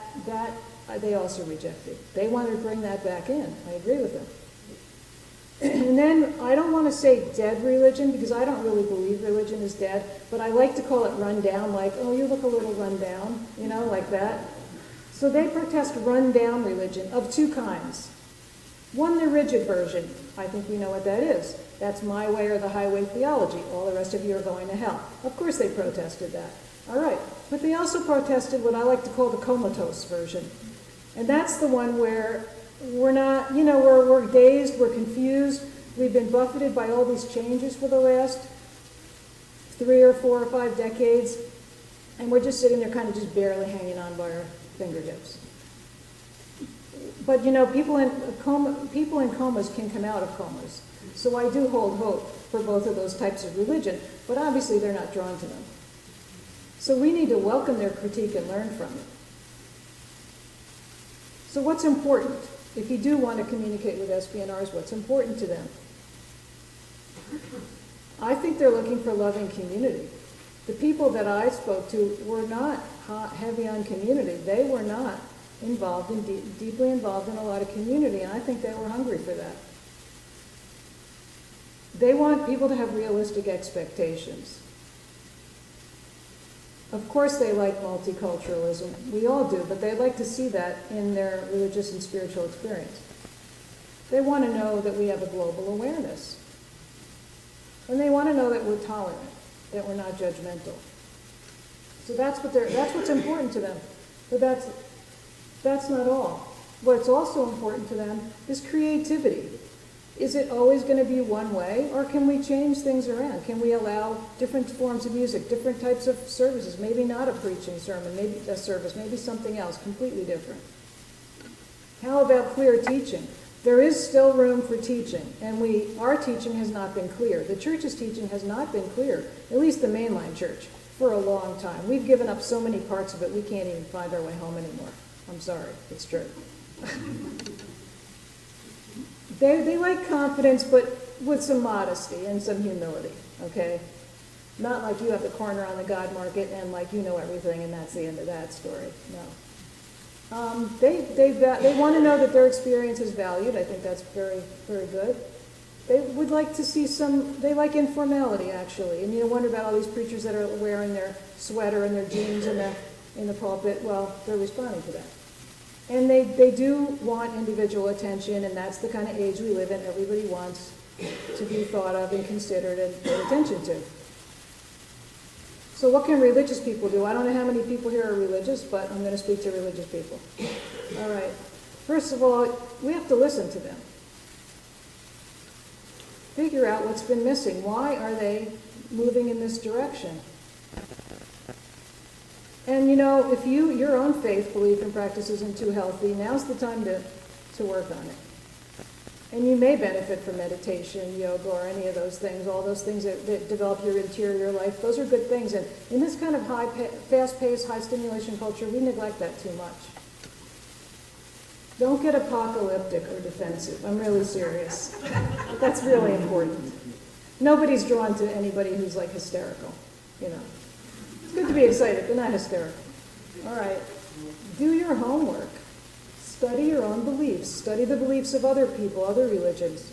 they also rejected. They wanted to bring that back in. I agree with them. And then, I don't want to say dead religion, because I don't really believe religion is dead, but I like to call it run down, like, oh, you look a little run down, like that. So they protest run down religion of two kinds. One, the rigid version. I think we know what that is. That's my way or the highway theology. All the rest of you are going to hell. Of course they protested that. All right. But they also protested what I like to call the comatose version. And that's the one where we're not, we're dazed, we're confused. We've been buffeted by all these changes for the last 3 or 4 or 5 decades. And we're just sitting there kind of just barely hanging on by our fingertips. But people in comas can come out of comas. So I do hold hope for both of those types of religion, but obviously they're not drawn to them. So we need to welcome their critique and learn from it. So what's important? If you do want to communicate with SBNRs, what's important to them? I think they're looking for loving community. The people that I spoke to were not heavy on community. They were not deeply involved in a lot of community, and I think they were hungry for that. They want people to have realistic expectations. Of course they like multiculturalism. We all do, but they like to see that in their religious and spiritual experience. They want to know that we have a global awareness. And they want to know that we're tolerant, that we're not judgmental. So that's what's important to them. But that's not all. What's also important to them is creativity. Is it always going to be one way, or can we change things around? Can we allow different forms of music, different types of services, maybe not a preaching sermon, maybe a service, maybe something else completely different? How about clear teaching? There is still room for teaching, and our teaching has not been clear. The church's teaching has not been clear, at least the mainline church, for a long time. We've given up so many parts of it, we can't even find our way home anymore. I'm sorry, it's true. They like confidence, but with some modesty and some humility, okay? Not like you have the corner on the God market and like you know everything and that's the end of that story, no. They want to know that their experience is valued. I think that's very, very good. They would like to see they like informality, actually. And you wonder about all these preachers that are wearing their sweater and their jeans in the pulpit. Well, they're responding to that. And they do want individual attention, and that's the kind of age we live in. Everybody wants to be thought of and considered and paid attention to. So what can religious people do? I don't know how many people here are religious, but I'm going to speak to religious people. All right. First of all, we have to listen to them. Figure out what's been missing. Why are they moving in this direction? And if your own faith, belief, and practice isn't too healthy, now's the time to work on it. And you may benefit from meditation, yoga, or any of those things, all those things that develop your interior life. Those are good things. And in this kind of fast-paced, high-stimulation culture, we neglect that too much. Don't get apocalyptic or defensive. I'm really serious. That's really important. Nobody's drawn to anybody who's like hysterical, It's good to be excited, but not hysterical. All right. Do your homework. Study your own beliefs. Study the beliefs of other people, other religions.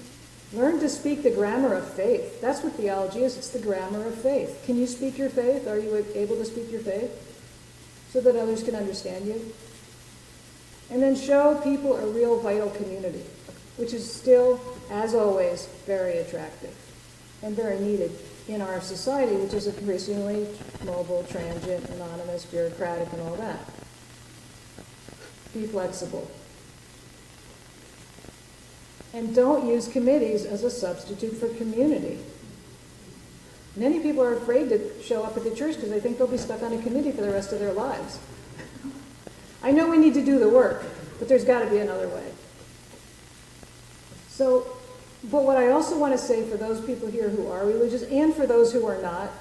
Learn to speak the grammar of faith. That's what theology is. It's the grammar of faith. Can you speak your faith? Are you able to speak your faith so that others can understand you? And then show people a real vital community, which is still, as always, very attractive and very needed in our society, which is increasingly mobile, transient, anonymous, bureaucratic, and all that. Be flexible. And don't use committees as a substitute for community. Many people are afraid to show up at the church because they think they'll be stuck on a committee for the rest of their lives. I know we need to do the work, but there's got to be another way. But what I also want to say for those people here who are religious and for those who are not,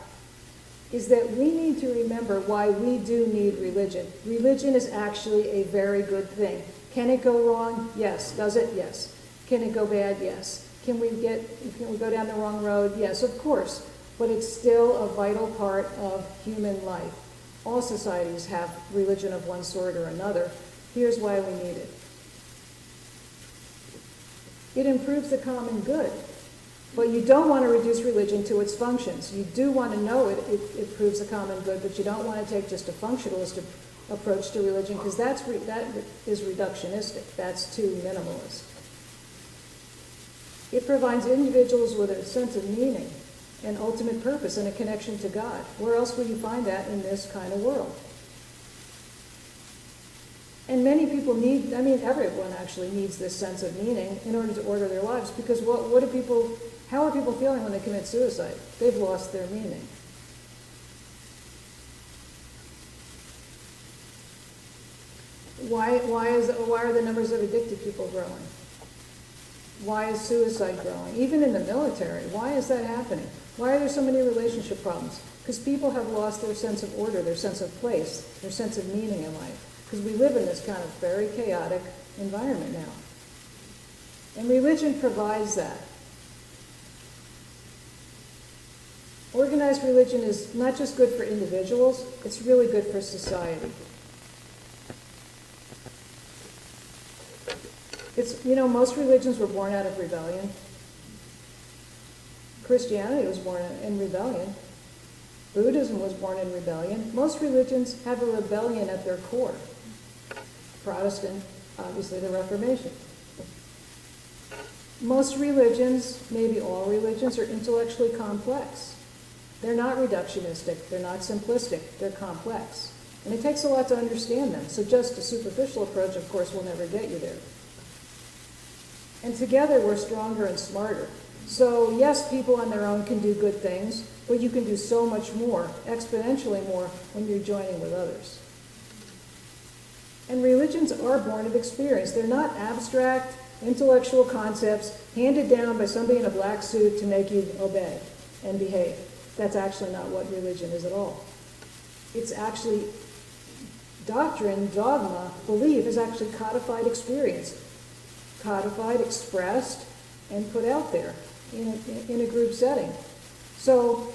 is that we need to remember why we do need religion. Religion is actually a very good thing. Can it go wrong? Yes. Does it? Yes. Can it go bad? Yes. Can we go down the wrong road? Yes, of course. But it's still a vital part of human life. All societies have religion of one sort or another. Here's why we need it. It improves the common good. But you don't want to reduce religion to its functions. You do want to know it improves the common good, but you don't want to take just a functionalist approach to religion because that is reductionistic. That's too minimalist. It provides individuals with a sense of meaning and ultimate purpose and a connection to God. Where else will you find that in this kind of world? And many people everyone actually needs this sense of meaning in order to order their lives because how are people feeling when they commit suicide? They've lost their meaning. Why are the numbers of addicted people growing? Why is suicide growing? Even in the military, why is that happening? Why are there so many relationship problems? Because people have lost their sense of order, their sense of place, their sense of meaning in life. Because we live in this kind of very chaotic environment now. And religion provides that. Organized religion is not just good for individuals, it's really good for society. Most religions were born out of rebellion. Christianity was born in rebellion. Buddhism was born in rebellion. Most religions have a rebellion at their core. Protestant, obviously the Reformation. Most religions, maybe all religions, are intellectually complex. They're not reductionistic, they're not simplistic, they're complex. And it takes a lot to understand them. So just a superficial approach, of course, will never get you there. And together we're stronger and smarter. So yes, people on their own can do good things, but you can do so much more, exponentially more, when you're joining with others. And religions are born of experience. They're not abstract, intellectual concepts handed down by somebody in a black suit to make you obey and behave. That's actually not what religion is at all. It's actually doctrine, dogma, belief is actually codified experience. Codified, expressed, and put out there in a group setting. So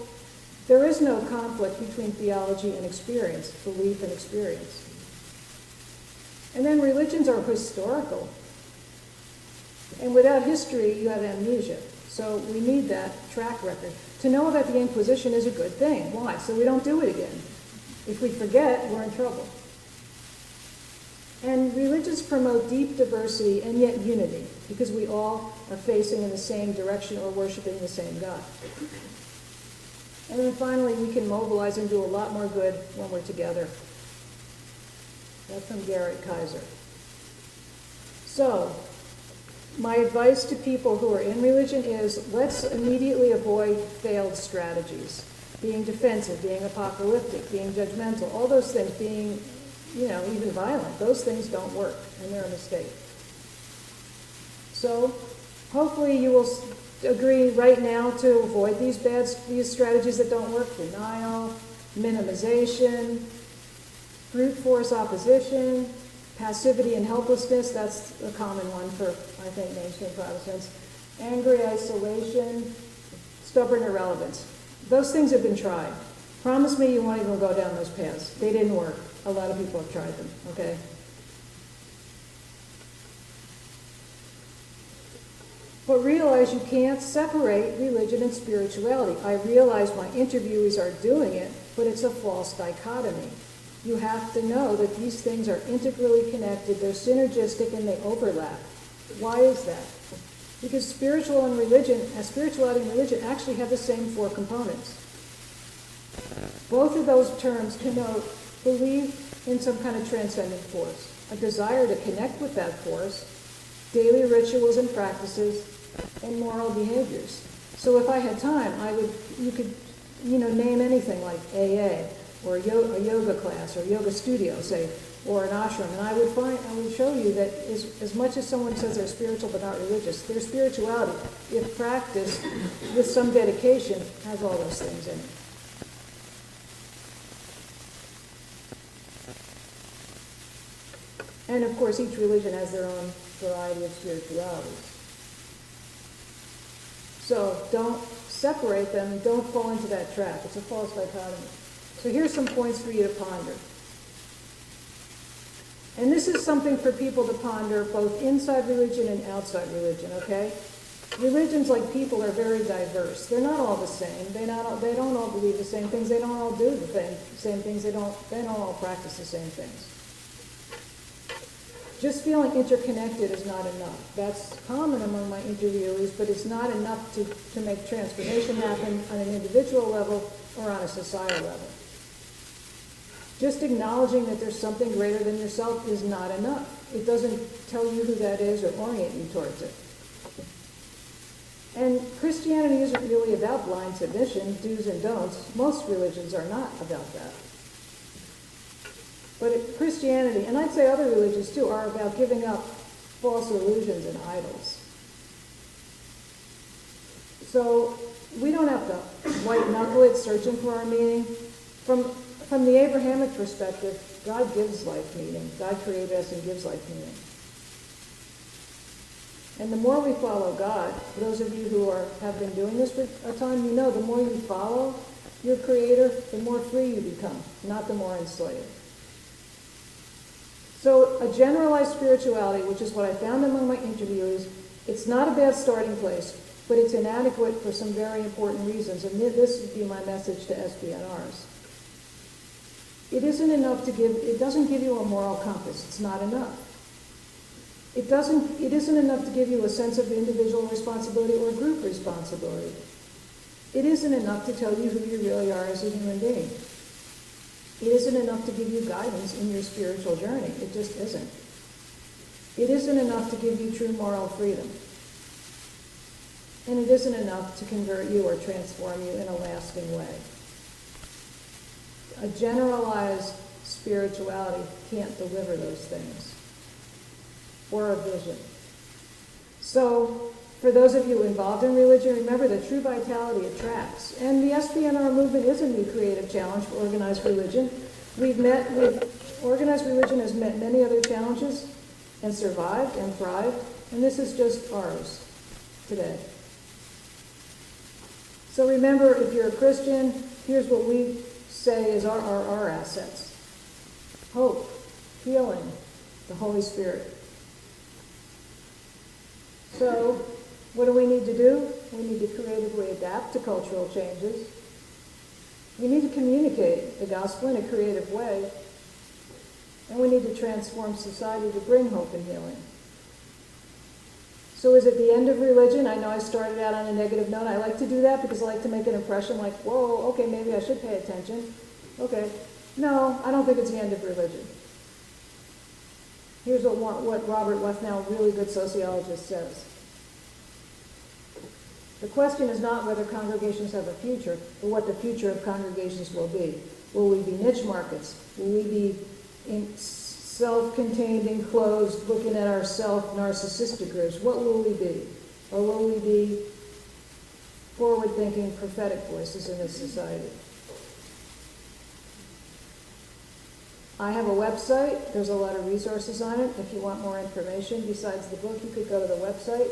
there is no conflict between theology and experience, belief and experience. And then religions are historical. And without history, you have amnesia. So we need that track record. To know about the Inquisition is a good thing. Why? So we don't do it again. If we forget, we're in trouble. And religions promote deep diversity and yet unity, because we all are facing in the same direction or worshiping the same God. And then finally, we can mobilize and do a lot more good when we're together. That's from Garrett Kaiser. So, my advice to people who are in religion is, let's immediately avoid failed strategies. Being defensive, being apocalyptic, being judgmental, all those things, being even violent. Those things don't work, and they're a mistake. So, hopefully you will agree right now to avoid these strategies that don't work: denial, minimization, brute force opposition, passivity and helplessness. That's a common one for, I think, mainstream Protestants. Angry isolation, stubborn irrelevance. Those things have been tried. Promise me you won't even go down those paths. They didn't work. A lot of people have tried them, okay? But realize you can't separate religion and spirituality. I realize my interviewees are doing it, but it's a false dichotomy. You have to know that these things are integrally connected, they're synergistic, and they overlap. Why is that? Because spirituality and religion actually have the same four components. Both of those terms connote belief in some kind of transcendent force, a desire to connect with that force, daily rituals and practices, and moral behaviors. So if I had time, you could name anything like AA, or a yoga class, or yoga studio, say, or an ashram, and I would show you that as much as someone says they're spiritual but not religious, their spirituality, if practiced with some dedication, has all those things in it. And of course, each religion has their own variety of spiritualities. So don't separate them, don't fall into that trap. It's a false dichotomy. So here's some points for you to ponder. And this is something for people to ponder both inside religion and outside religion, okay? Religions, like people, are very diverse. They're not all the same. They don't all believe the same things. They don't all do the same things. They don't all practice the same things. Just feeling interconnected is not enough. That's common among my interviewees, but it's not enough to make transformation happen on an individual level or on a societal level. Just acknowledging that there's something greater than yourself is not enough. It doesn't tell you who that is or orient you towards it. And Christianity isn't really about blind submission, do's and don'ts. Most religions are not about that. Christianity, and I'd say other religions too, are about giving up false illusions and idols. So we don't have to white knuckle it searching for our meaning. From the Abrahamic perspective, God gives life meaning. God created us and gives life meaning. And the more we follow God, those of you who have been doing this for a time, you know the more you follow your Creator, the more free you become, not the more enslaved. So a generalized spirituality, which is what I found among my interviewees, it's not a bad starting place, but it's inadequate for some very important reasons, and this would be my message to SBNRs. It isn't enough it doesn't give you a moral compass. It's not enough. It isn't enough to give you a sense of individual responsibility or group responsibility. It isn't enough to tell you who you really are as a human being. It isn't enough to give you guidance in your spiritual journey. It just isn't. It isn't enough to give you true moral freedom. And it isn't enough to convert you or transform you in a lasting way. A generalized spirituality can't deliver those things, or a vision. So, for those of you involved in religion, remember that true vitality attracts. And the SBNR movement is a new creative challenge for organized religion. Organized religion has met many other challenges and survived and thrived, and this is just ours today. So remember, if you're a Christian, here's what we say is our assets. Hope, healing, the Holy Spirit. So, what do we need to do? We need to creatively adapt to cultural changes. We need to communicate the gospel in a creative way. And we need to transform society to bring hope and healing. So is it the end of religion? I know I started out on a negative note. I like to do that because I like to make an impression like, whoa, okay, maybe I should pay attention. Okay. No, I don't think it's the end of religion. Here's what Robert Lefnow, a really good sociologist, says. The question is not whether congregations have a future, but what the future of congregations will be. Will we be niche markets? Will we be self-contained, enclosed, looking at our self-narcissistic groups? What will we be? Or will we be forward-thinking prophetic voices in this society? I have a website. There's a lot of resources on it. If you want more information besides the book, you could go to the website.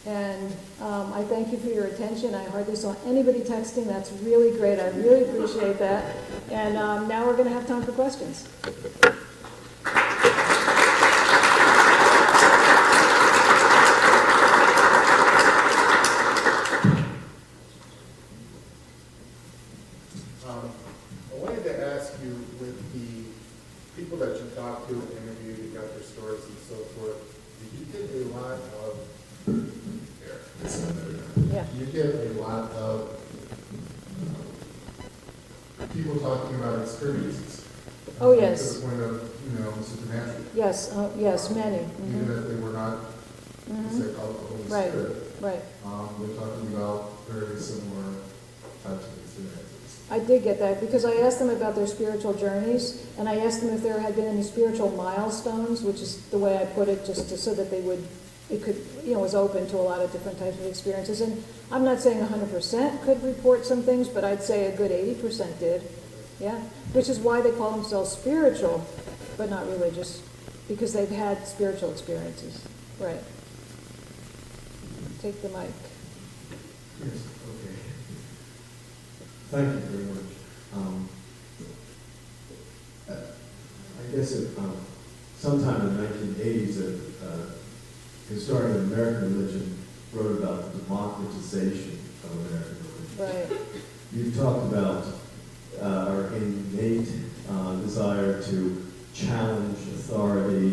And I thank you for your attention. I hardly saw anybody texting. That's really great. I really appreciate that. And now we're going to have time for questions. I wanted to ask you, with the people that you talked to and interviewed and got their stories and so forth, did you get a lot of Yeah. you get a lot of people talking about experiences? Oh, yes. To the point of, supernatural. Yes, yes, many. Even if they were not, say, called the Holy Right, Spirit. right. We're talking about very similar types of experiences. I did get that because I asked them about their spiritual journeys, and I asked them if there had been any spiritual milestones, which is the way I put it, so that it was open to a lot of different types of experiences. And I'm not saying 100% could report some things, but I'd say a good 80% did. Yeah, which is why they call themselves spiritual, but not religious, because they've had spiritual experiences. Right. Take the mic. Yes, okay. Thank you very much. I guess sometime in the 1980s, a historian of American religion wrote about the democratization of American religion. Right. You've talked about our innate desire to challenge authority,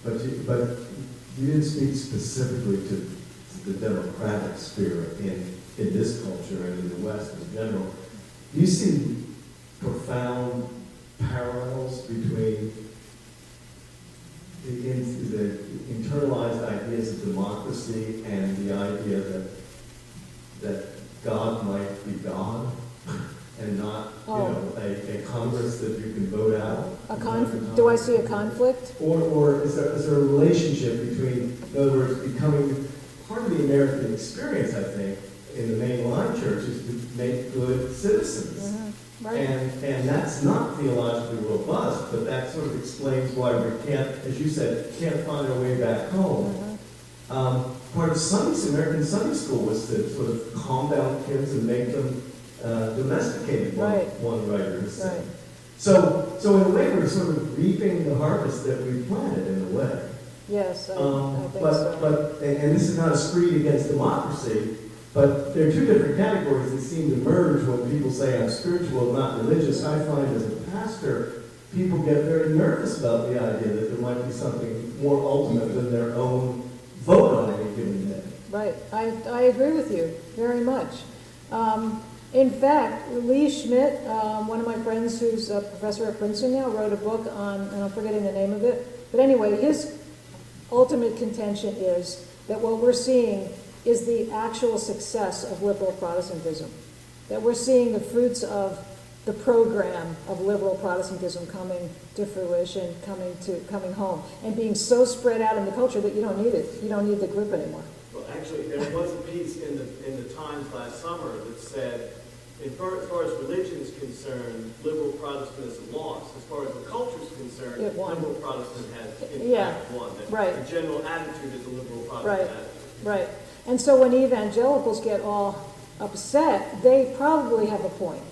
but you didn't speak specifically to the democratic spirit in this culture and in the West in general. Do you see profound parallels between the internalized ideas of democracy and the idea that God might be God and not, a a Congress that you can vote out? Do I see a conflict? Or is there a relationship between, in other words, becoming part of the American experience, I think, in the mainline church is to make good citizens. Right. And that's not theologically robust, but that sort of explains why we can't, as you said, can't find our way back home. Part of American Sunday school was to sort of calm down kids and make them domesticated, one writer has said. Right. So in a way, we're sort of reaping the harvest that we planted in a way. Yes, I think so. But and this is not a screed against democracy, but there are two different categories that seem to merge when people say I'm spiritual, not religious. I find as a pastor, people get very nervous about the idea that there might be something more ultimate than their own vote on any given day. Right. I agree with you very much. In fact, Lee Schmidt, one of my friends who's a professor at Princeton now, wrote a book on, and I'm forgetting the name of it, but anyway, his ultimate contention is that what we're seeing is the actual success of liberal Protestantism, that we're seeing the fruits of the program of liberal Protestantism coming to fruition, coming home, and being so spread out in the culture that you don't need it. You don't need the group anymore. Well, actually, there was a piece in the Times last summer that said, as far as religion is concerned, liberal Protestantism lost. As far as the culture is concerned, It won. liberal Protestant has in Yeah, fact won. right. The general attitude is a liberal Protestant Right, attitude. right. And so when evangelicals get all upset, they probably have a point.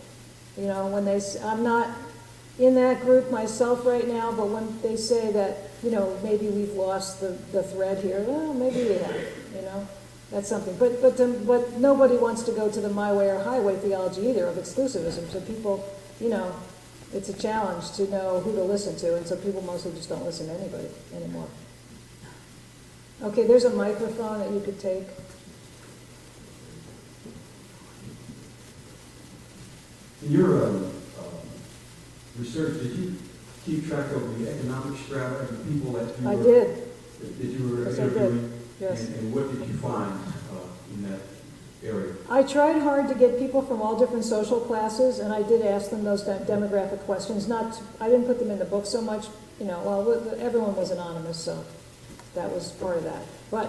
You know, when I'm not in that group myself right now, but when they say that, you know, maybe we've lost the thread here, well, maybe we have, you know. That's something. But nobody wants to go to the my way or highway theology either of exclusivism. So people, you know, it's a challenge to know who to listen to, and so people mostly just don't listen to anybody anymore. Okay, there's a microphone that you could take. In your research, did you keep track of the economic strata of the people that you I were, did. that you were Yes, I did. interviewing? Yes. And what did you find in that area? I tried hard to get people from all different social classes, and I did ask them those demographic questions. I didn't put them in the book so much, you know, well, everyone was anonymous, so that was part of that. But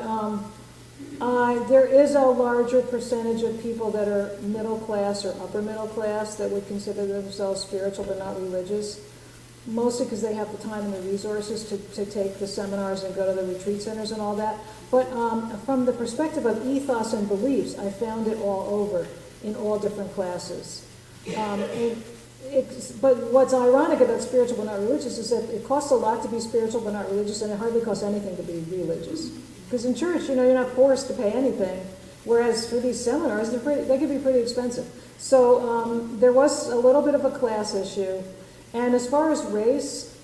there is a larger percentage of people that are middle class or upper middle class that would consider themselves spiritual but not religious, mostly because they have the time and the resources to take the seminars and go to the retreat centers and all that. But from the perspective of ethos and beliefs, I found it all over in all different classes. But what's ironic about spiritual but not religious is that it costs a lot to be spiritual but not religious, and it hardly costs anything to be religious. Because in church, you know, you're not forced to pay anything, whereas for these seminars, they can be pretty expensive. So there was a little bit of a class issue. And as far as race,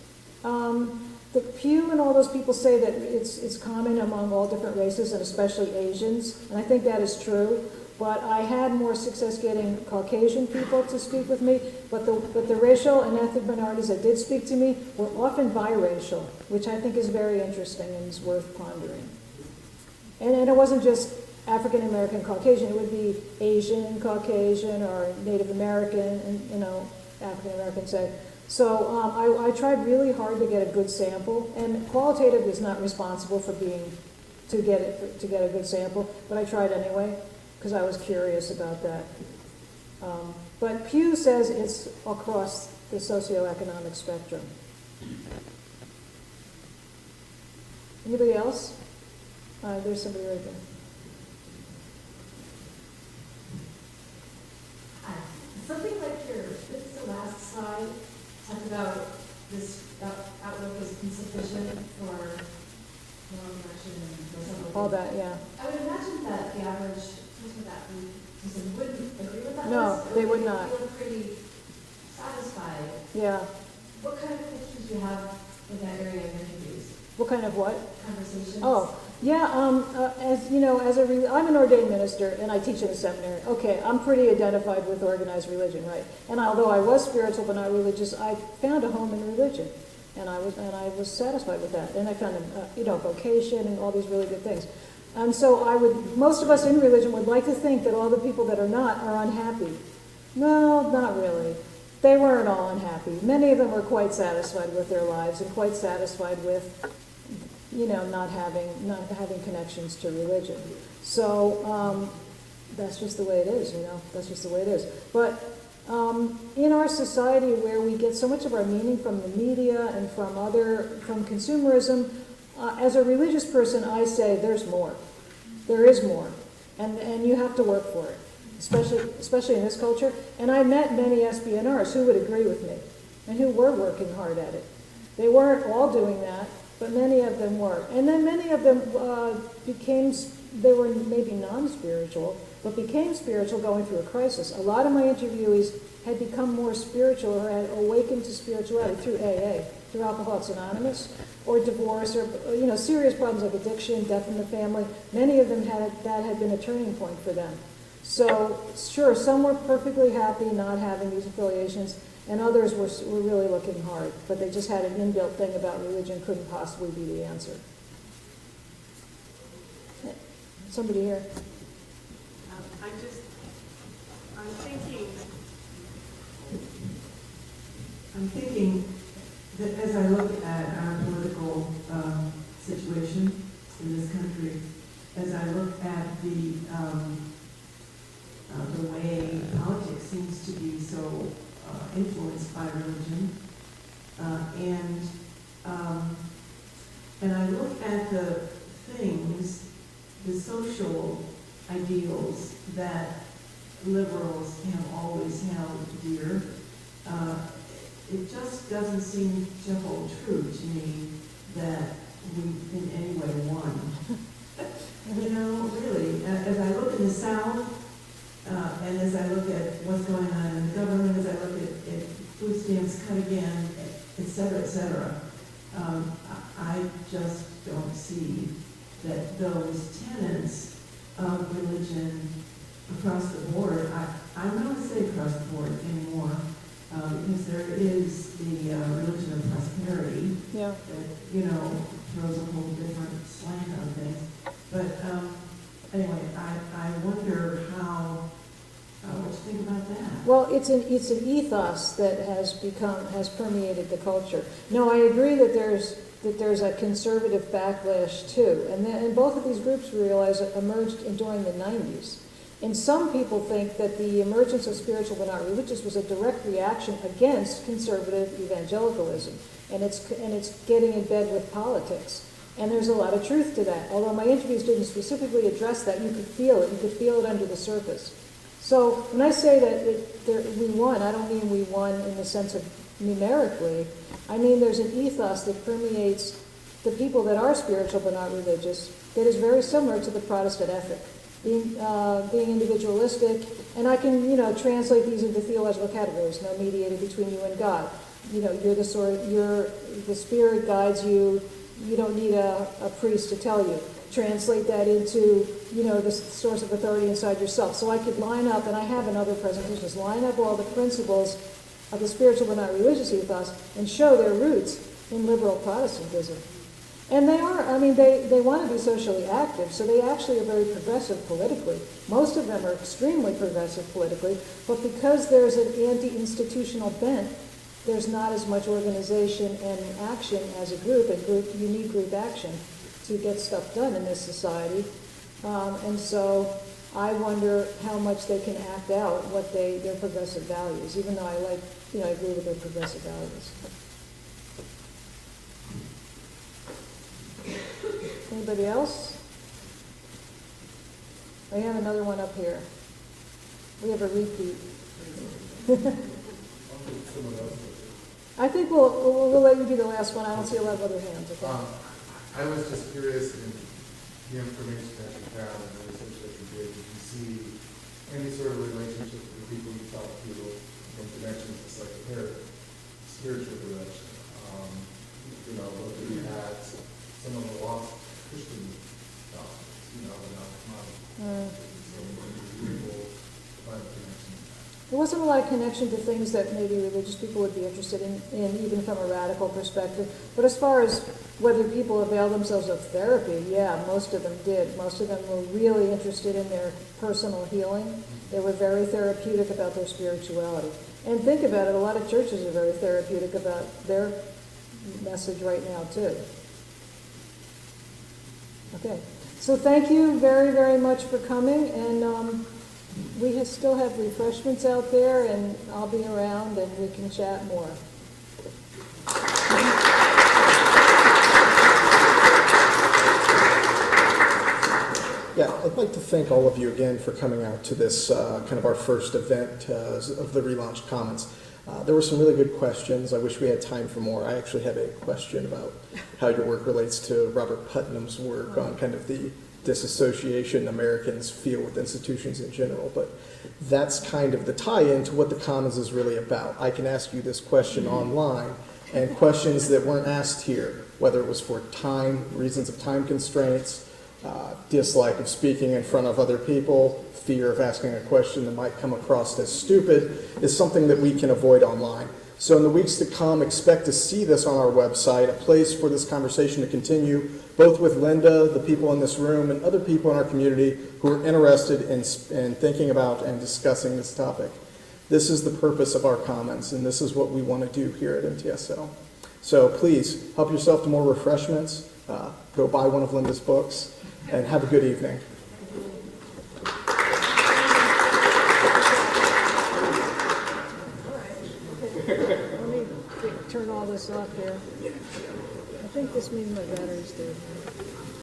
the Pew and all those people say that it's common among all different races, and especially Asians, and I think that is true. But I had more success getting Caucasian people to speak with me, but the racial and ethnic minorities that did speak to me were often biracial, which I think is very interesting and is worth pondering. And it wasn't just African American Caucasian, it would be Asian Caucasian or Native American, and, you know, African American, say. So I tried really hard to get a good sample, and qualitative is not responsible for to get a good sample, but I tried anyway because I was curious about that. But Pew says it's across the socioeconomic spectrum. Anybody else? There's somebody right there. Hi. Something like this is the last slide. Talk about this outlook is insufficient for moral direction and All that, yeah. I would imagine that the average person wouldn't agree with that. No, list. they would They not. feel pretty satisfied. Yeah. What kind of pictures do you have in that area of interviews? What kind of what? Conversations? Oh, yeah, as you know, I'm an ordained minister and I teach in a seminary. Okay, I'm pretty identified with organized religion, right? And although I was spiritual but not religious, I found a home in religion, and I was satisfied with that. And I found a vocation and all these really good things. And so most of us in religion would like to think that all the people that are not are unhappy. No, not really. they weren't all unhappy. Many of them were quite satisfied with their lives and quite satisfied with, not having connections to religion. So that's just the way it is, that's just the way it is. But in our society where we get so much of our meaning from the media and from consumerism, as a religious person, I say there's more. There is more. And you have to work for it, especially in this culture. And I met many SBNRs who would agree with me and who were working hard at it. They weren't all doing that, but many of them were. And then many of them they were maybe non-spiritual, but became spiritual going through a crisis. A lot of my interviewees had become more spiritual or had awakened to spirituality through AA, through Alcoholics Anonymous, or divorce, or serious problems like addiction, death in the family. Many of them had been a turning point for them. So sure, some were perfectly happy not having these affiliations, and others were really looking hard, but they just had an inbuilt thing about religion couldn't possibly be the answer. Somebody here. I'm thinking that as I look at our political situation in this country, as I look at the way politics seems to be so influenced by religion, and I look at the things, the social ideals that liberals have always held dear, it just doesn't seem to hold true to me that we in any way won. Really, as I look in the South, and as I look at what's going on in the government, as I look at food stamps cut again, et cetera, I just don't see that those tenets of religion across the board, I'm not going to say across the board anymore, because there is the religion of prosperity Yeah. that, throws a whole different slant on things. But anyway, I wonder what you think about that. Well, it's an ethos that has permeated the culture. No, I agree that there's a conservative backlash too, and both of these groups we realize emerged during the 90s. And some people think that the emergence of spiritual but not religious was a direct reaction against conservative evangelicalism, and it's getting in bed with politics. And there's a lot of truth to that. Although my interviews didn't specifically address that, you could feel it. You could feel it under the surface. So when I say that we won, I don't mean we won in the sense of numerically. I mean there's an ethos that permeates the people that are spiritual but not religious that is very similar to the Protestant ethic. Being individualistic, and I can translate these into theological categories. No mediator between you and God. You're the Spirit guides you. You don't need a priest to tell you. Translate that into the source of authority inside yourself. So I could line up, and I have in other presentations, line up all the principles of the spiritual but not religious ethos and show their roots in liberal Protestantism. And they are, they want to be socially active, so they actually are very progressive politically. Most of them are extremely progressive politically, but because there's an anti-institutional bent, there's not as much organization and action as a group, you need group action to get stuff done in this society. And so I wonder how much they can act out their progressive values, even though I agree with their progressive values. Anybody else? We have another one up here. We have a repeat. I think we'll let you be the last one. I don't see a lot of other hands. Okay. I was just curious in the information that you found and the research that you did. Did you see any sort of relationship with the people you talk to from connections to psychotherapy, spiritual direction? Looking at some of the lost Christian doctrines, There wasn't a lot of connection to things that maybe religious people would be interested in, even from a radical perspective. But as far as whether people avail themselves of therapy, yeah, most of them did. Most of them were really interested in their personal healing. They were very therapeutic about their spirituality. And think about it, a lot of churches are very therapeutic about their message right now, too. Okay, so thank you very, very much for coming, and we still have refreshments out there, and I'll be around, and we can chat more. Yeah, I'd like to thank all of you again for coming out to this kind of our first event of the relaunched Commons. There were some really good questions. I wish we had time for more. I actually have a question about how your work relates to Robert Putnam's work on kind of the disassociation Americans feel with institutions in general, but that's kind of the tie-in to what the Commons is really about. I can ask you this question online, and questions that weren't asked here, whether it was for time, reasons of time constraints, dislike of speaking in front of other people, fear of asking a question that might come across as stupid, is something that we can avoid online. So in the weeks to come, expect to see this on our website, a place for this conversation to continue, both with Linda, the people in this room, and other people in our community who are interested in thinking about and discussing this topic. This is the purpose of our Commons, and this is what we want to do here at MTSO. So please, help yourself to more refreshments, go buy one of Linda's books, and have a good evening. Let me turn all this off here. I think this means my battery's dead.